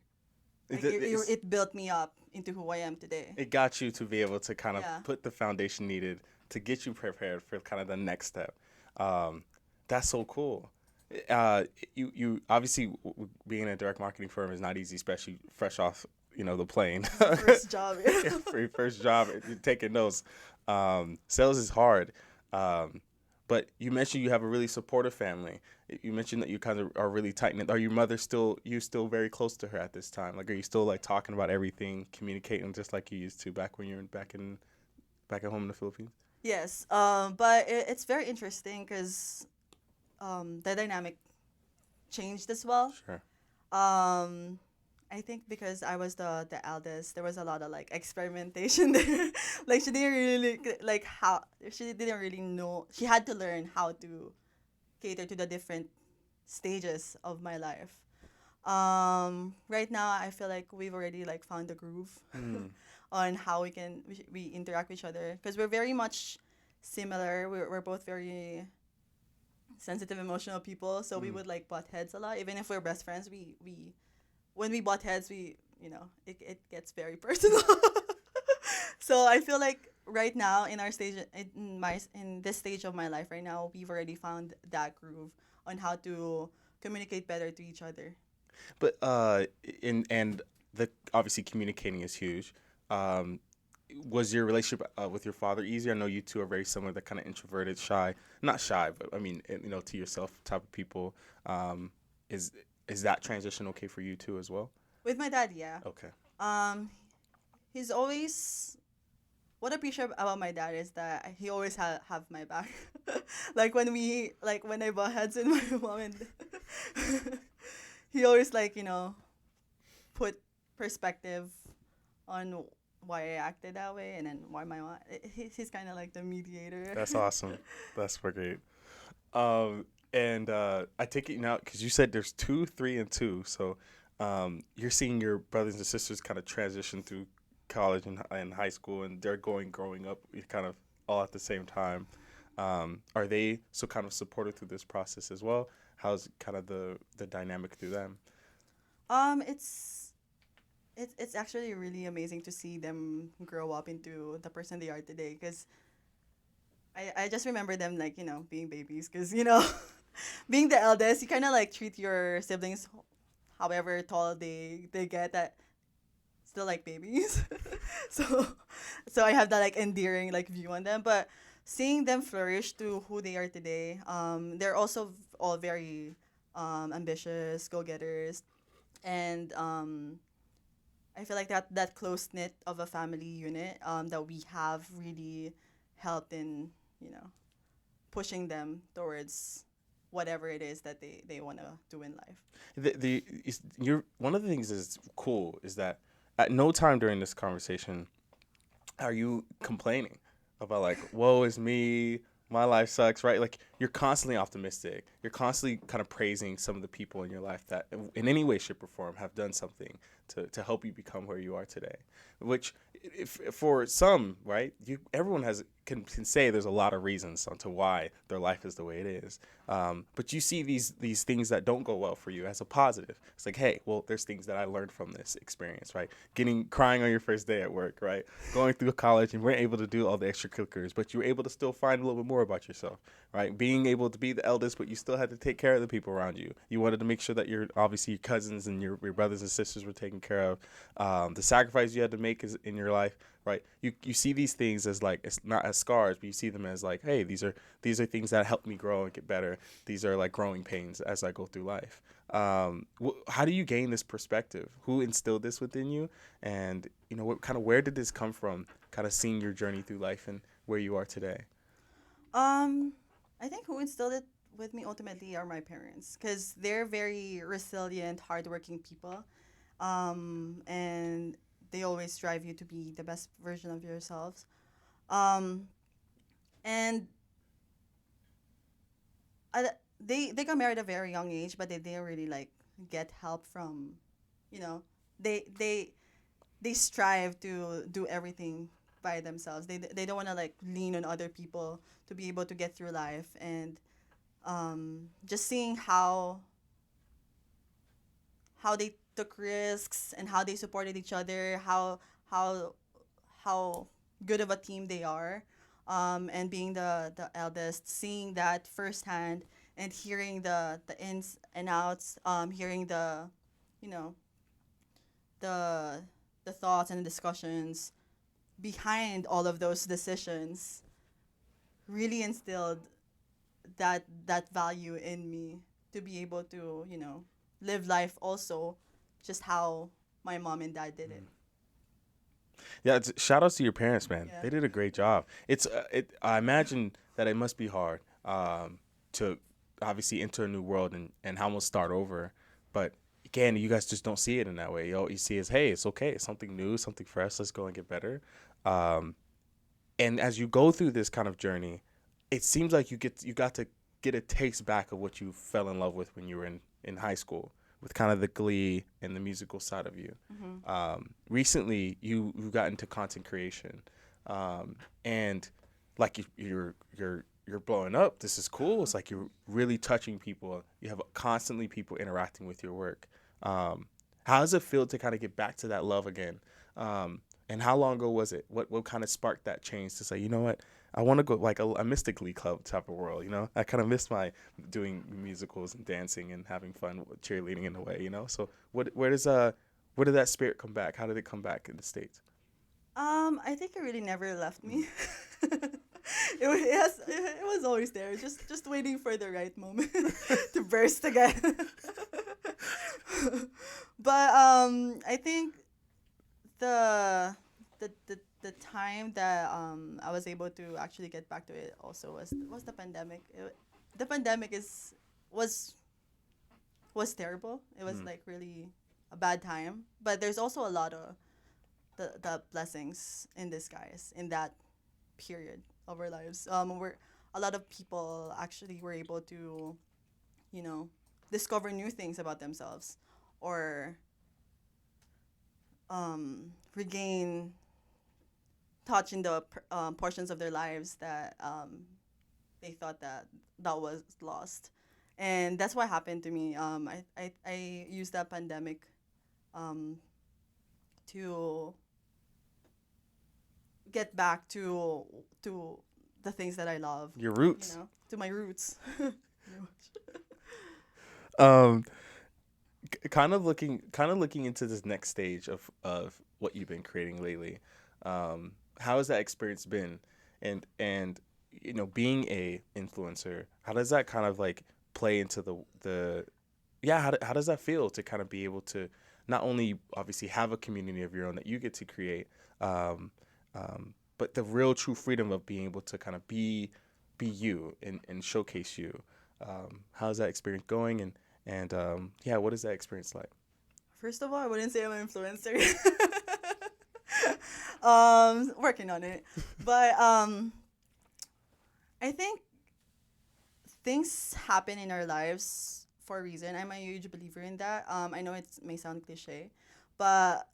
Like It's- it built me up into who I am today. it got you to be able to kind of Yeah. put the foundation needed to get you prepared for kind of the next step. Um, that's so cool. Uh, you obviously being in a direct marketing firm is not easy, especially fresh off the plane. First job. Yeah, for your first job, you're taking notes. Sales is hard. But you mentioned you have a really supportive family. You mentioned that you kind of are really tight knit. Are your mother you still very close to her at this time? Like, are you still like talking about everything, communicating just like you used to back when you were back at home in the Philippines? Yes. But it's very interesting because the dynamic changed as well. Sure. Um, I think because I was the eldest, there was a lot of like experimentation there. Like she didn't really like how she didn't really know. She had to learn how to cater to the different stages of my life. Right now I feel like we've already like found the groove Mm. on how we interact with each other because we're very much similar. We're both very sensitive, emotional people, so we Mm. would like butt heads a lot. Even if we're best friends, we when we butt heads, it gets very personal. So I feel like right now in our stage in this stage of my life right now, we've already found that groove on how to communicate better to each other. But and the obviously communicating is huge. Um, was your relationship with your father easier? I know you two are very similar. They're kind of introverted, shy, not shy, but I mean, to yourself type of people. Um, is is that transition okay for you too as well? With my dad, yeah. Okay. Um, he's always what I appreciate about my dad is that he always have my back. Like when I butt heads with my mom and he always put perspective on why I acted that way and then why my mom. He's kind of like the mediator. That's awesome. That's great. And I take it now because you said there's two, three, and two. So you're seeing your brothers and sisters kind of transition through college and high school, and they're growing up kind of all at the same time. Are they so kind of supported through this process as well? How's kind of the dynamic through them? It's it's actually really amazing to see them grow up into the person they are today. Because I just remember them being babies. Because being the eldest, you kind of like treat your siblings, however tall they get, that still like babies. so so I have that like endearing like view on them. But seeing them flourish to who they are today, they're also all very ambitious, go getters, and I feel like that close knit of a family unit that we have really helped in pushing them towards whatever it is that they want to do in life. You're one of the things that's cool is that at no time during this conversation are you complaining about like, woe is me, my life sucks, right? Like you're constantly optimistic. You're constantly kind of praising some of the people in your life that in any way, shape, or form have done something to help you become where you are today. Which if for some, right, everyone can say there's a lot of reasons onto why their life is the way it is. But you see these things that don't go well for you as a positive. It's like, hey, well, there's things that I learned from this experience, right? Crying on your first day at work, right? Going through college and weren't able to do all the extracurriculars, but you were able to still find a little bit more about yourself, right? Being able to be the eldest, but you still had to take care of the people around you. You wanted to make sure that obviously your cousins and your brothers and sisters were taken care of. The sacrifice you had to make in your life, right? You see these things as like, it's not as scars, but you see them as like, hey, these are things that help me grow and get better. These are like growing pains as I go through life. How do you gain this perspective? Who instilled this within you? And where did this come from? Kind of seeing your journey through life and where you are today. Um, I think who instilled it with me ultimately are my parents, because they're very resilient, hardworking people, and they always drive you to be the best version of yourselves. Um, and I, they got married at a very young age, but they didn't really like get help from, you know, they they they strive to do everything by themselves. They don't want to like lean on other people to be able to get through life. And just seeing how they took risks and how they supported each other, how how good of a team they are, and being the eldest, seeing that firsthand and hearing the ins and outs, hearing you know the the thoughts and the discussions behind all of those decisions really instilled that value in me to be able to live life also just how my mom and dad did it. Yeah, shout outs to your parents, man. Yeah. They did a great job. I imagine that it must be hard to obviously enter a new world and almost start over. But again, you guys just don't see it in that way. You see it as, hey, it's okay. It's something new, something fresh. Let's go and get better. Um, and as you go through this kind of journey, it seems like you got to get a taste back of what you fell in love with when you were in high school, with kind of the glee and the musical side of you. Mm-hmm. Recently, you got into content creation, and like you're blowing up. This is cool. It's like you're really touching people. You have constantly people interacting with your work. How does it feel to kind of get back to that love again? And how long ago was it? What kind of sparked that change to say, you know what, I want to go like a Mystic Glee Club type of world, you know? I kind of miss my doing musicals and dancing and having fun with cheerleading in a way, you know? So where did that spirit come back? How did it come back in the States? I think it really never left me. It was always there, just waiting for the right moment to burst again. But I think the the time that I was able to actually get back to it also was the pandemic. The pandemic was was terrible. It was like really a bad time, but there's also a lot of the blessings in disguise in that period of our lives. Where a lot of people actually were able to, you know, discover new things about themselves, or regain touch in the portions of their lives that they thought that was lost. And that's what happened to me. I used that pandemic um, to get back to the things that I love, Your roots. to my roots. Um, kind of looking into this next stage of what you've been creating lately. How has that experience been? And being a influencer, how does that kind of like play into the yeah, how does that feel to kind of be able to not only obviously have a community of your own that you get to create, um, but the real true freedom of being able to kind of be you and showcase you. How's that experience going? And yeah, what is that experience like? First of all, I wouldn't say I'm an influencer. Working on it, but I think things happen in our lives for a reason. I'm a huge believer in that. I know it may sound cliche, but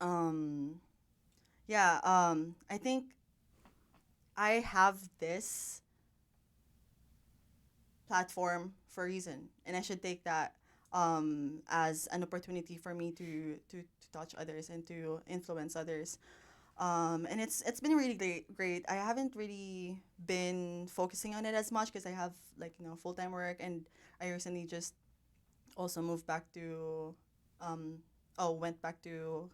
um, yeah, I think I have this platform for a reason, and I should take that as an opportunity for me to touch others and to influence others. And it's been really great. I haven't really been focusing on it as much because I have like full time work, and I recently just also moved back to um, went back to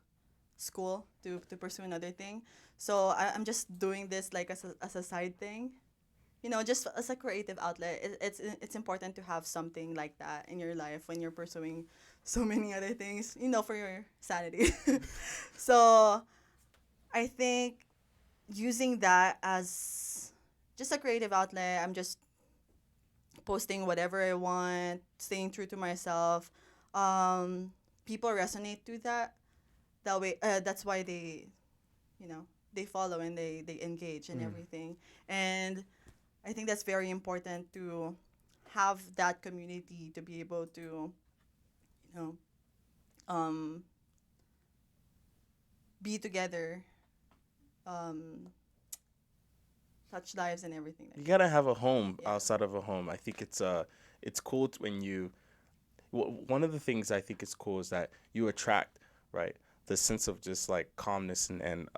school to pursue another thing. So I'm just doing this like as a side thing, just as a creative outlet. It's important to have something like that in your life when you're pursuing so many other things, for your sanity. So I think using that as just a creative outlet, I'm just posting whatever I want, staying true to myself. Um, People resonate to that. That way, that's why you know, they follow and they engage in Mm. everything. And I think that's very important to have that community to be able to, know, um, be together, um, touch lives and everything You like that. gotta have a home Yeah. outside of a home. I think it's cool when you. One of the things I think is cool is that you attract, right, the sense of just like calmness and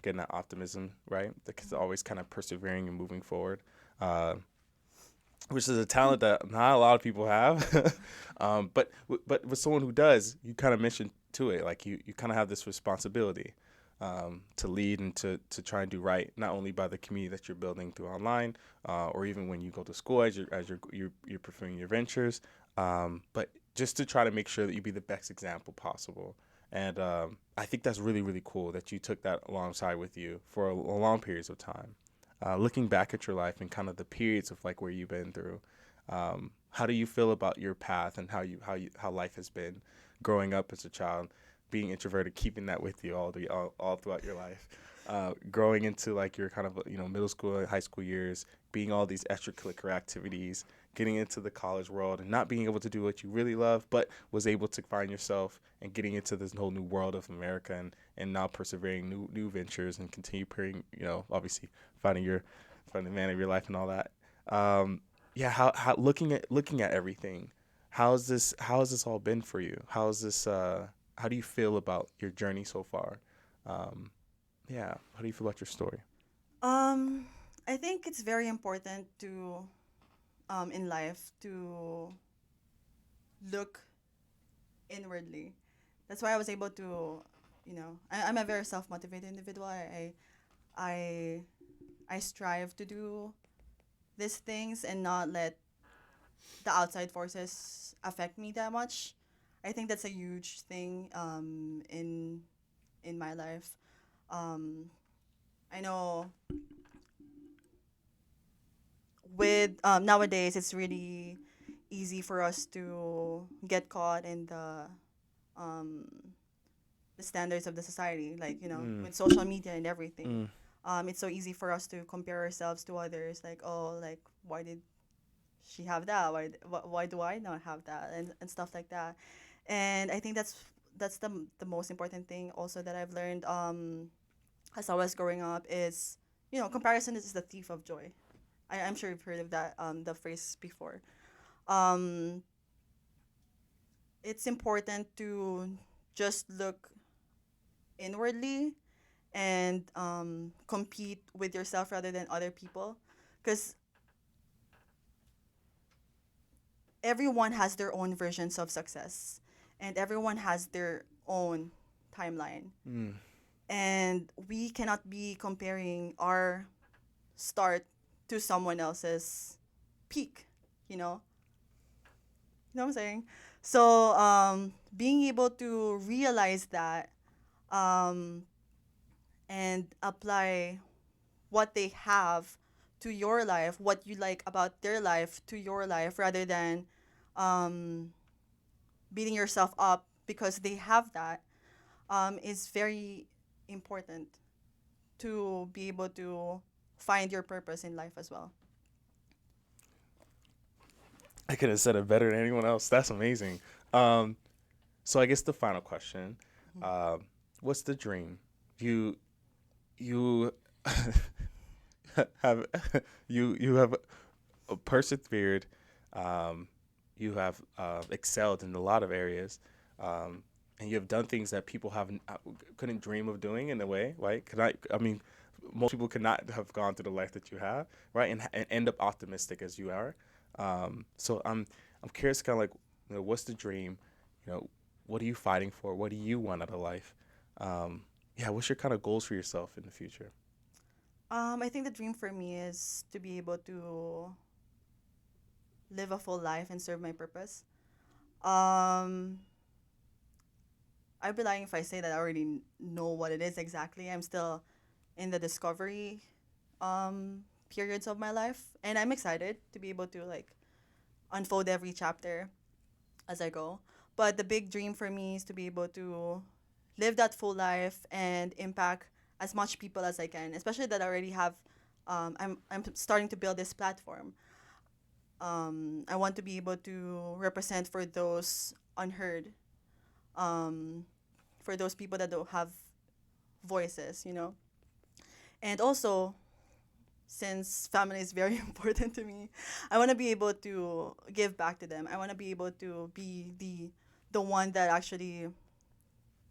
getting that optimism, right, because always kind of persevering and moving forward. Uh, which is a talent that not a lot of people have. But with someone who does, you kind of mentioned to it, like you kind of have this responsibility to lead and to try and do right, not only by the community that you're building through online, or even when you go to school as you're pursuing your ventures, but just to try to make sure that you be the best example possible. And I think that's really, really cool that you took that alongside with you for a long periods of time. Looking back at your life and kind of the periods of like where you've been through, how do you feel about your path and how life has been growing up as a child, being introverted, keeping that with you all throughout your life, growing into like your kind of middle school and high school years, being all these extracurricular activities, getting into the college world and not being able to do what you really love, but was able to find yourself and getting into this whole new world of America and now persevering new ventures and continue praying, obviously finding the man of your life and all that. Yeah, how looking at everything, how has this all been for you? How do you feel about your journey so far? Um, yeah, how do you feel about your story? Um, I think it's very important to in life to look inwardly. That's why I was able to, I'm a very self motivated individual. I I strive to do these things and not let the outside forces affect me that much. I think that's a huge thing in my life. Um, I know with nowadays it's really easy for us to get caught in um, the standards of the society, like Mm, with social media and everything. mm, It's so easy for us to compare ourselves to others, like, oh, like, why did she have that? Why do I not have that? And stuff like that. And I think that's the most important thing also that I've learned as I was growing up is, comparison is the thief of joy. I'm sure you've heard of that the phrase before. Um, it's important to just look inwardly and compete with yourself rather than other people, because everyone has their own versions of success and everyone has their own timeline, mm. and we cannot be comparing our start to someone else's peak, you know you know what I'm saying? So being able to realize that, um, and apply what they have to your life, what you like about their life to your life, rather than um, beating yourself up because they have that, is very important to be able to find your purpose in life as well. I could have said it better than anyone else. That's amazing. Um, so I guess the final question, Mhm. um, what's the dream? You have you have persevered, um, you have excelled in a lot of areas, um, and you have done things that people haven't couldn't dream of doing in a way, right? I mean, most people could not have gone through the life that you have, right? And end up optimistic as you are. So I'm curious, kind of like, what's the dream? You know, what are you fighting for? What do you want out of life? Um, yeah, what's your kind of goals for yourself in the future? I think the dream for me is to be able to live a full life and serve my purpose. Um, I'd be lying if I say that I already know what it is exactly. I'm still in the discovery periods of my life, and I'm excited to be able to like unfold every chapter as I go. But the big dream for me is to be able to live that full life and impact as much people as I can, especially that I already have. I'm starting to build this platform. I want to be able to represent for those unheard, um, for those people that don't have voices, you know. And also, since family is very important to me, I want to be able to give back to them. I want to be able to be the one that actually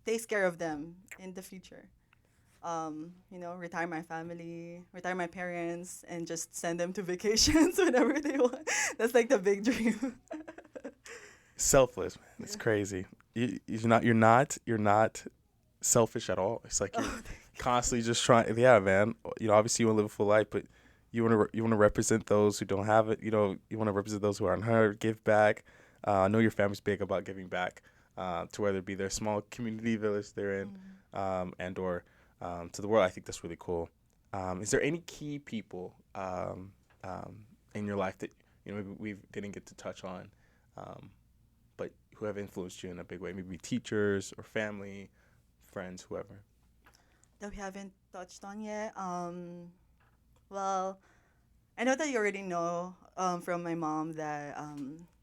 takes care of them in the future. You know, retire my family, retire my parents, and just send them to vacations whenever they want. That's like the big dream. Selfless, man. It's Yeah. crazy. You're not selfish at all. It's like Oh, you're thank constantly just trying. Yeah, man. You know, obviously you want to live a full life, but you want to represent those who don't have it. You know, you want to represent those who are unheard. Give back. I know your family's big about giving back, to whether it be their small community village they're in, you. and or to the world. I think that's really cool. Is there any key people in your life that maybe we didn't get to touch on, um, but who have influenced you in a big way? Maybe teachers or family, friends, whoever. That we haven't touched on yet. Well, I know that you already know from my mom that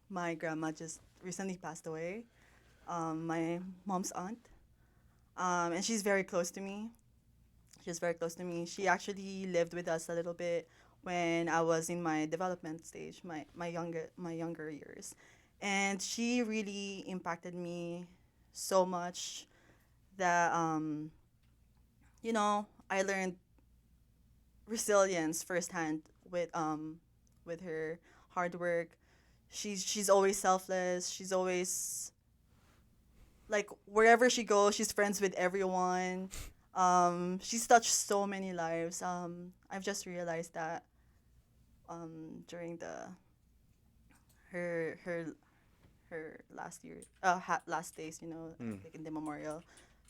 my grandma just recently passed away. My mom's aunt. And she's very close to me. She's very close to me. She actually lived with us a little bit when I was in my development stage, my younger years, and she really impacted me so much that I learned resilience firsthand with her hard work. She's always selfless. She's always like wherever she goes, she's friends with everyone. She's touched so many lives. I've just realized that during the her her her last days, Mm. like in the memorial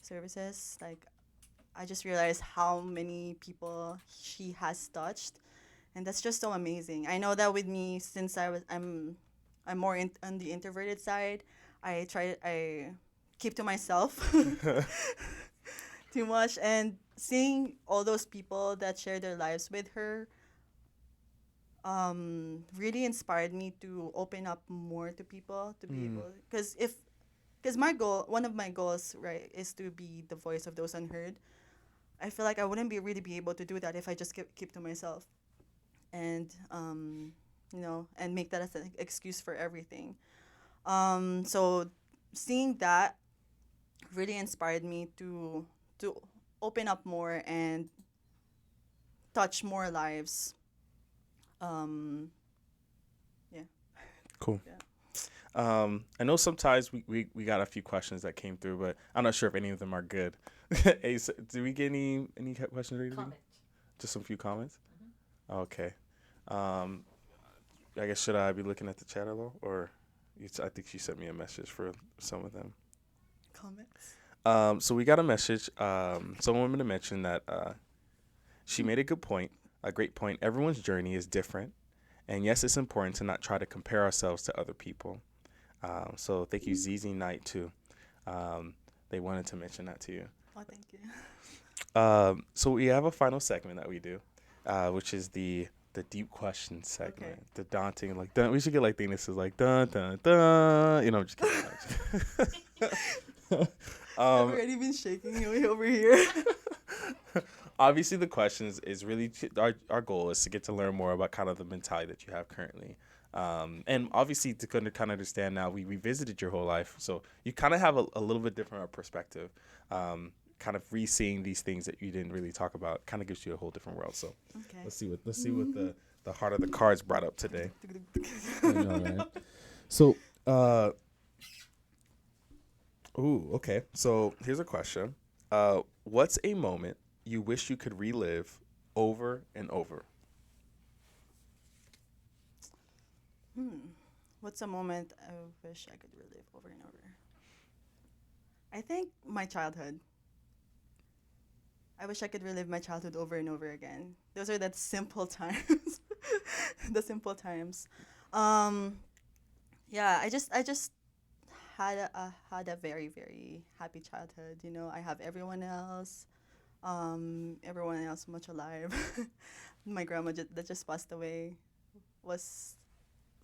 services, like I just realized how many people she has touched, and that's just so amazing. I know that with me, since I'm more on the introverted side. I keep to myself too much, and seeing all those people that share their lives with her really inspired me to open up more to people, to be Mm. able, because one of my goals, right, is to be the voice of those unheard. I feel like I wouldn't really be able to do that if I just keep to myself, and and make that as an excuse for everything. So seeing that really inspired me to open up more and touch more lives. Um, yeah, Cool. yeah. I know sometimes we got a few questions that came through, but I'm not sure if any of them are good. Hey, so did we get any questions? Comment. Just some few comments. Okay. Um, I guess should I be looking at the chat at all, or I think she sent me a message for some of them. Comments. So we got a message. Someone wanted to mention that she made a good point, a great point. Everyone's journey is different, and yes, it's important to not try to compare ourselves to other people. So thank you, ZZ Knight, too. They wanted to mention that to you. Oh, thank you. So we have a final segment that we do, which is the deep question segment, Okay. the daunting, like dun, we should get like thing that says like dun dun dun. I'm just kidding. I've already been shaking away over here. Obviously, the questions is really our goal is to get to learn more about kind of the mentality that you have currently. And obviously to kind of understand now, we revisited your whole life. So you kind of have a little bit different perspective. Kind of re-seeing these things that you didn't really talk about kind of gives you a whole different world. So Okay. let's see what the heart of the cards brought up today. I Okay. know, right? So, ooh, okay. So here's a question. What's a moment you wish you could relive over and over? What's a moment I wish I could relive over and over? I think my childhood. I wish I could relive my childhood over and over again. Those are that simple times. The simple times. Um, yeah, I just had a very very happy childhood. You know, I have everyone else much alive. My grandma that just passed away was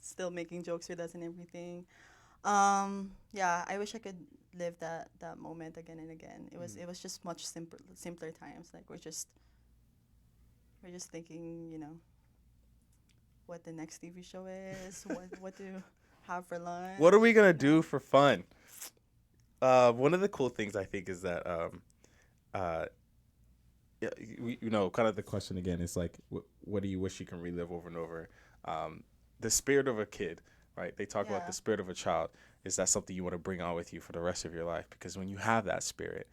still making jokes with us and everything. Yeah, I wish I could live that moment again and again. It was just much simpler times. Like we're just thinking, what the next TV show is, what to have for lunch. What are we gonna You know? do for fun? One of the cool things I think is that uh, yeah, kind of the question again is like, what do you wish you can relive over and over? Um, the spirit of a kid, right? They talk about the Yeah. spirit of a child. Is that something you want to bring on with you for the rest of your life? Because when you have that spirit,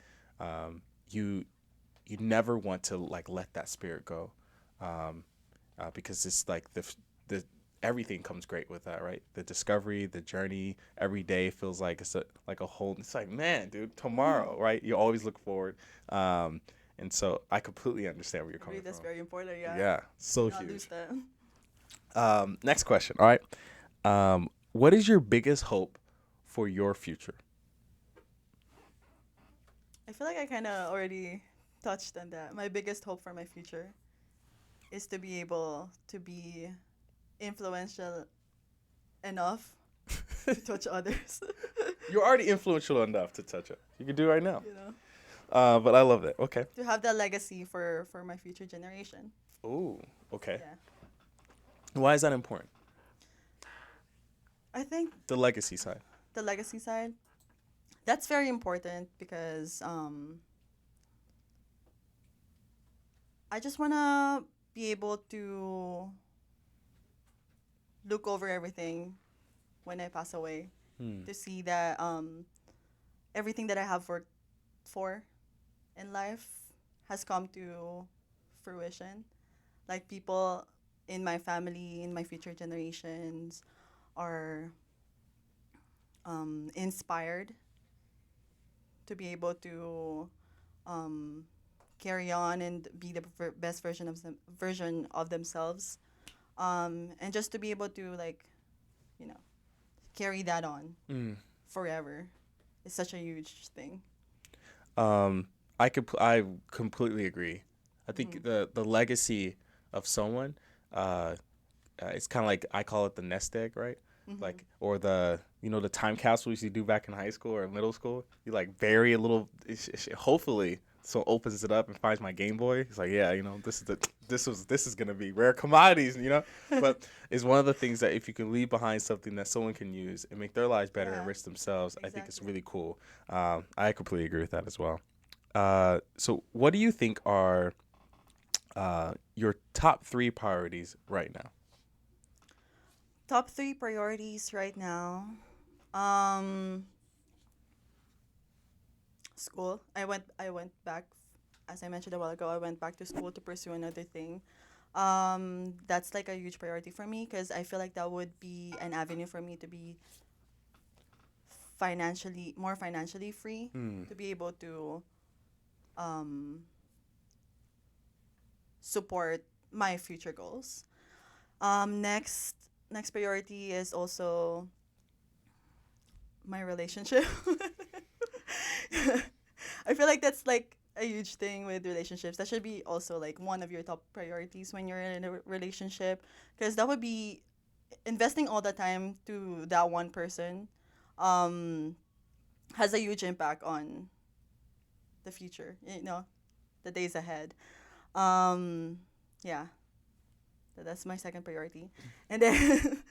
you never want to like let that spirit go, um, because it's like the everything comes great with that, right? The discovery, the journey, every day feels like it's like a whole. It's like, man, dude, tomorrow, right? You always look forward, and so I completely understand where you're coming Really, that's from. very important. Yeah. Yeah, so Not lose huge. that. Next question. All right. What is your biggest hope for your future? I feel like I kind of already touched on that. My biggest hope for my future is to be able to be influential enough to touch others. You're already influential enough to touch it. You can do it right now. you know, But I love that. Okay. to have that legacy for my future generation. Ooh. Okay. Yeah, Why is that important? I think The legacy side. the legacy side, that's very important because I just wanna be able to look over everything when I pass away, Hmm. to see that everything that I have worked for in life has come to fruition. Like people in my family, in my future generations, are inspired to be able to um, carry on and be the best version of themselves, and just to be able to like, you know, carry that on Mm. forever is such a huge thing. Um, I completely agree. I Mm-hmm. think the legacy of someone, uh, it's kind of like I call it the nest egg, right? Mm-hmm. Like, or the time capsule you used to do back in high school or middle school. You like bury a little. Hopefully, so opens it up and finds my Game Boy. It's like, yeah, this is gonna be rare commodities, But it's one of the things that if you can leave behind something that someone can use and make their lives better and Yeah, enrich themselves, I think it's exactly. really cool. I completely agree with that as well. So what do you think are your top three priorities right now? Top three priorities right now. Um, School. I went back, as I mentioned a while ago. I went back to school to pursue another thing. That's like a huge priority for me because I feel like that would be an avenue for me to be more financially free, Hmm. to be able to um, support my future goals. Next priority is also my relationship. I feel like that's like a huge thing with relationships. That should be also like one of your top priorities when you're in a relationship, because that would be investing all the time to that one person, um, has a huge impact on the future. The days ahead. Um, yeah, that's my second priority, and then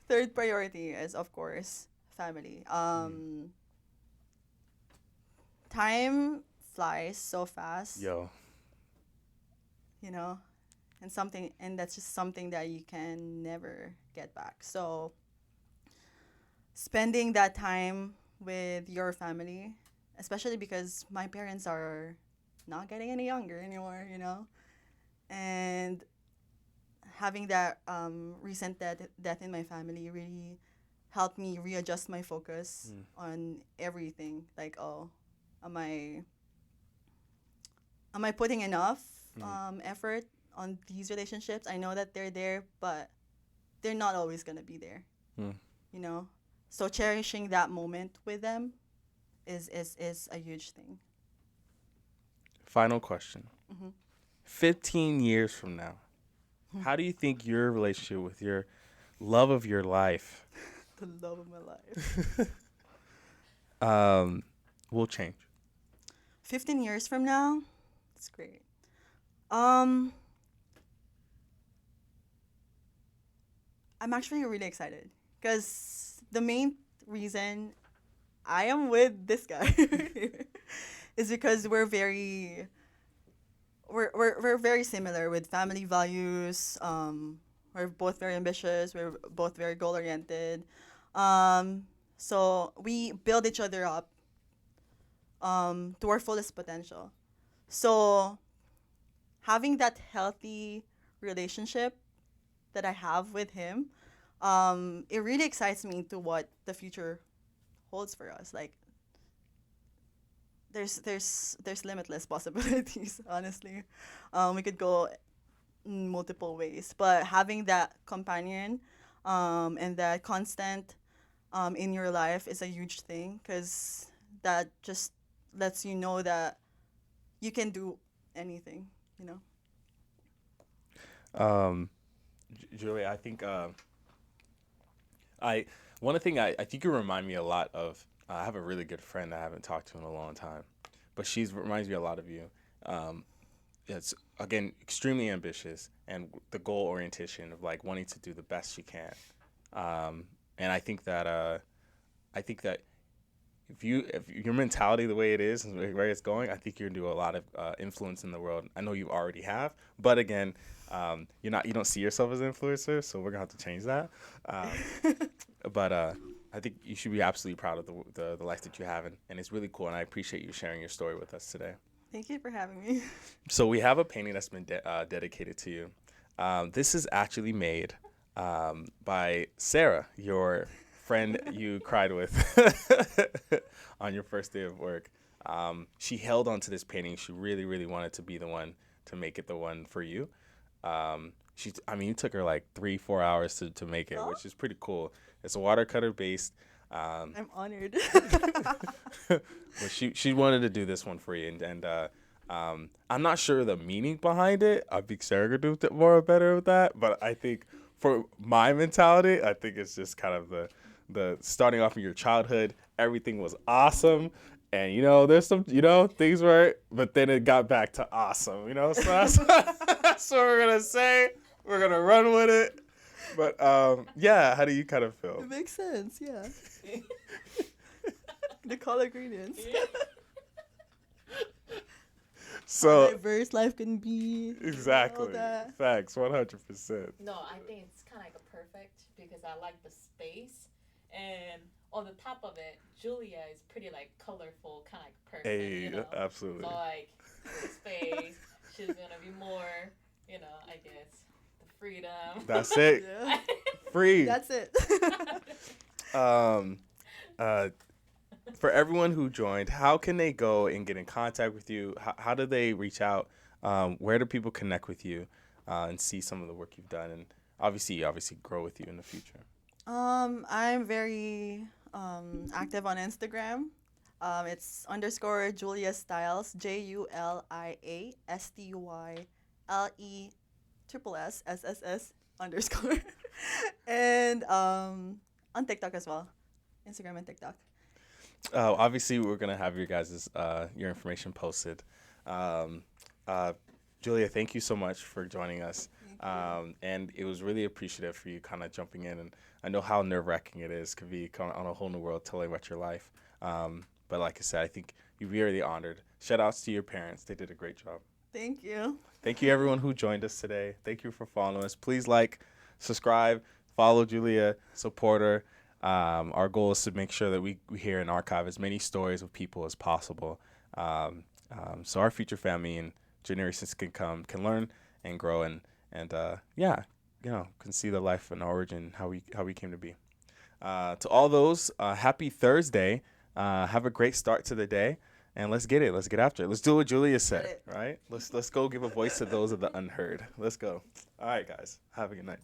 third priority is of course family. Hmm. Time flies so fast, Yo. you know, and that's just something that you can never get back. So spending that time with your family especially because my parents are not getting any younger anymore, and having that recent death in my family really helped me readjust my focus Mm. on everything. Like, oh, am I am I putting enough effort on these relationships? I know that they're there, but they're not always gonna be there. Mm. You know, so cherishing that moment with them is a huge thing. Final question. Mm-hmm. 15 years from now, how do you think your relationship with your love of your life The love of my life. will change? 15 years from now, it's great. Um, I'm actually really excited because the main reason I am with this guy is because we're very similar with family values. We're both very ambitious. We're both very goal oriented. So we build each other up to our fullest potential. So having that healthy relationship that I have with him, it really excites me to what the future holds for us. Like there's limitless possibilities. Honestly, we could go in multiple ways, but having that companion, and that constant, in your life is a huge thing because that just lets you know that you can do anything. You know. Um, Julie, I think I one thing I think you remind me a lot of. I have a really good friend I haven't talked to in a long time, but she's reminds me a lot of you. Um, it's again extremely ambitious and the goal orientation of like wanting to do the best she can. And I think that if your mentality the way it is and the way it's going, I think you're gonna do a lot of influence in the world. I know you already have, but again, you don't see yourself as an influencer, so we're gonna have to change that. Um, but I think you should be absolutely proud of the life that you have, and it's really cool. And I appreciate you sharing your story with us today. Thank you for having me. So we have a painting that's been dedicated to you. This is actually made by Sarah, your friend you cried with on your first day of work. She held on to this painting. She really, really wanted to be the one to make it the one for you. It took her like 3-4 hours to make it, Oh. which is pretty cool. It's a watercolor based. I'm honored. But she wanted to do this one for you, and I'm not sure the meaning behind it. I think Sarah could do better with that. But I think for my mentality, I think it's just kind of the starting off in your childhood. Everything was awesome, and there's some things were, but then it got back to awesome. So that's what we're gonna say. We're gonna run with it. But yeah, how do you kind of feel? It makes sense, yeah. The color gradients. So How diverse life can be. exactly, All that. facts, 100%. No, I think it's kind of like a perfect because I like the space, and on the top of it, Julia is pretty like colorful, kind of like person. Hey, absolutely. So like the space, she's gonna be more, I guess the freedom. That's it. Yeah. Free. That's it. Um, for everyone who joined, how can they go and get in contact with you? How do they reach out? Where do people connect with you and see some of the work you've done and obviously grow with you in the future? I'm very active on Instagram. It's _ Julia Styles, JuliaStylesLE_. And on TikTok as well. Instagram and TikTok. Obviously, we're gonna have your guys' your information posted. Julia, thank you so much for joining us. And it was really appreciative for you kind of jumping in. And I know how nerve-wracking it is to be on a whole new world telling about your life. But like I said, I think you'd be really honored. Shout outs to your parents. They did a great job. Thank you. Thank you, everyone who joined us today. Thank you for following us. Please like, subscribe, follow Julia, support her. Our goal is to make sure that we hear and archive as many stories of people as possible, so our future family and generations can learn and grow and can see the life and origin, how we came to be. To all those, happy Thursday. Have a great start to the day, and let's get it. Let's get after it. Let's do what Julia said, right? Let's go give a voice to those of the unheard. Let's go. All right, guys. Have a good night.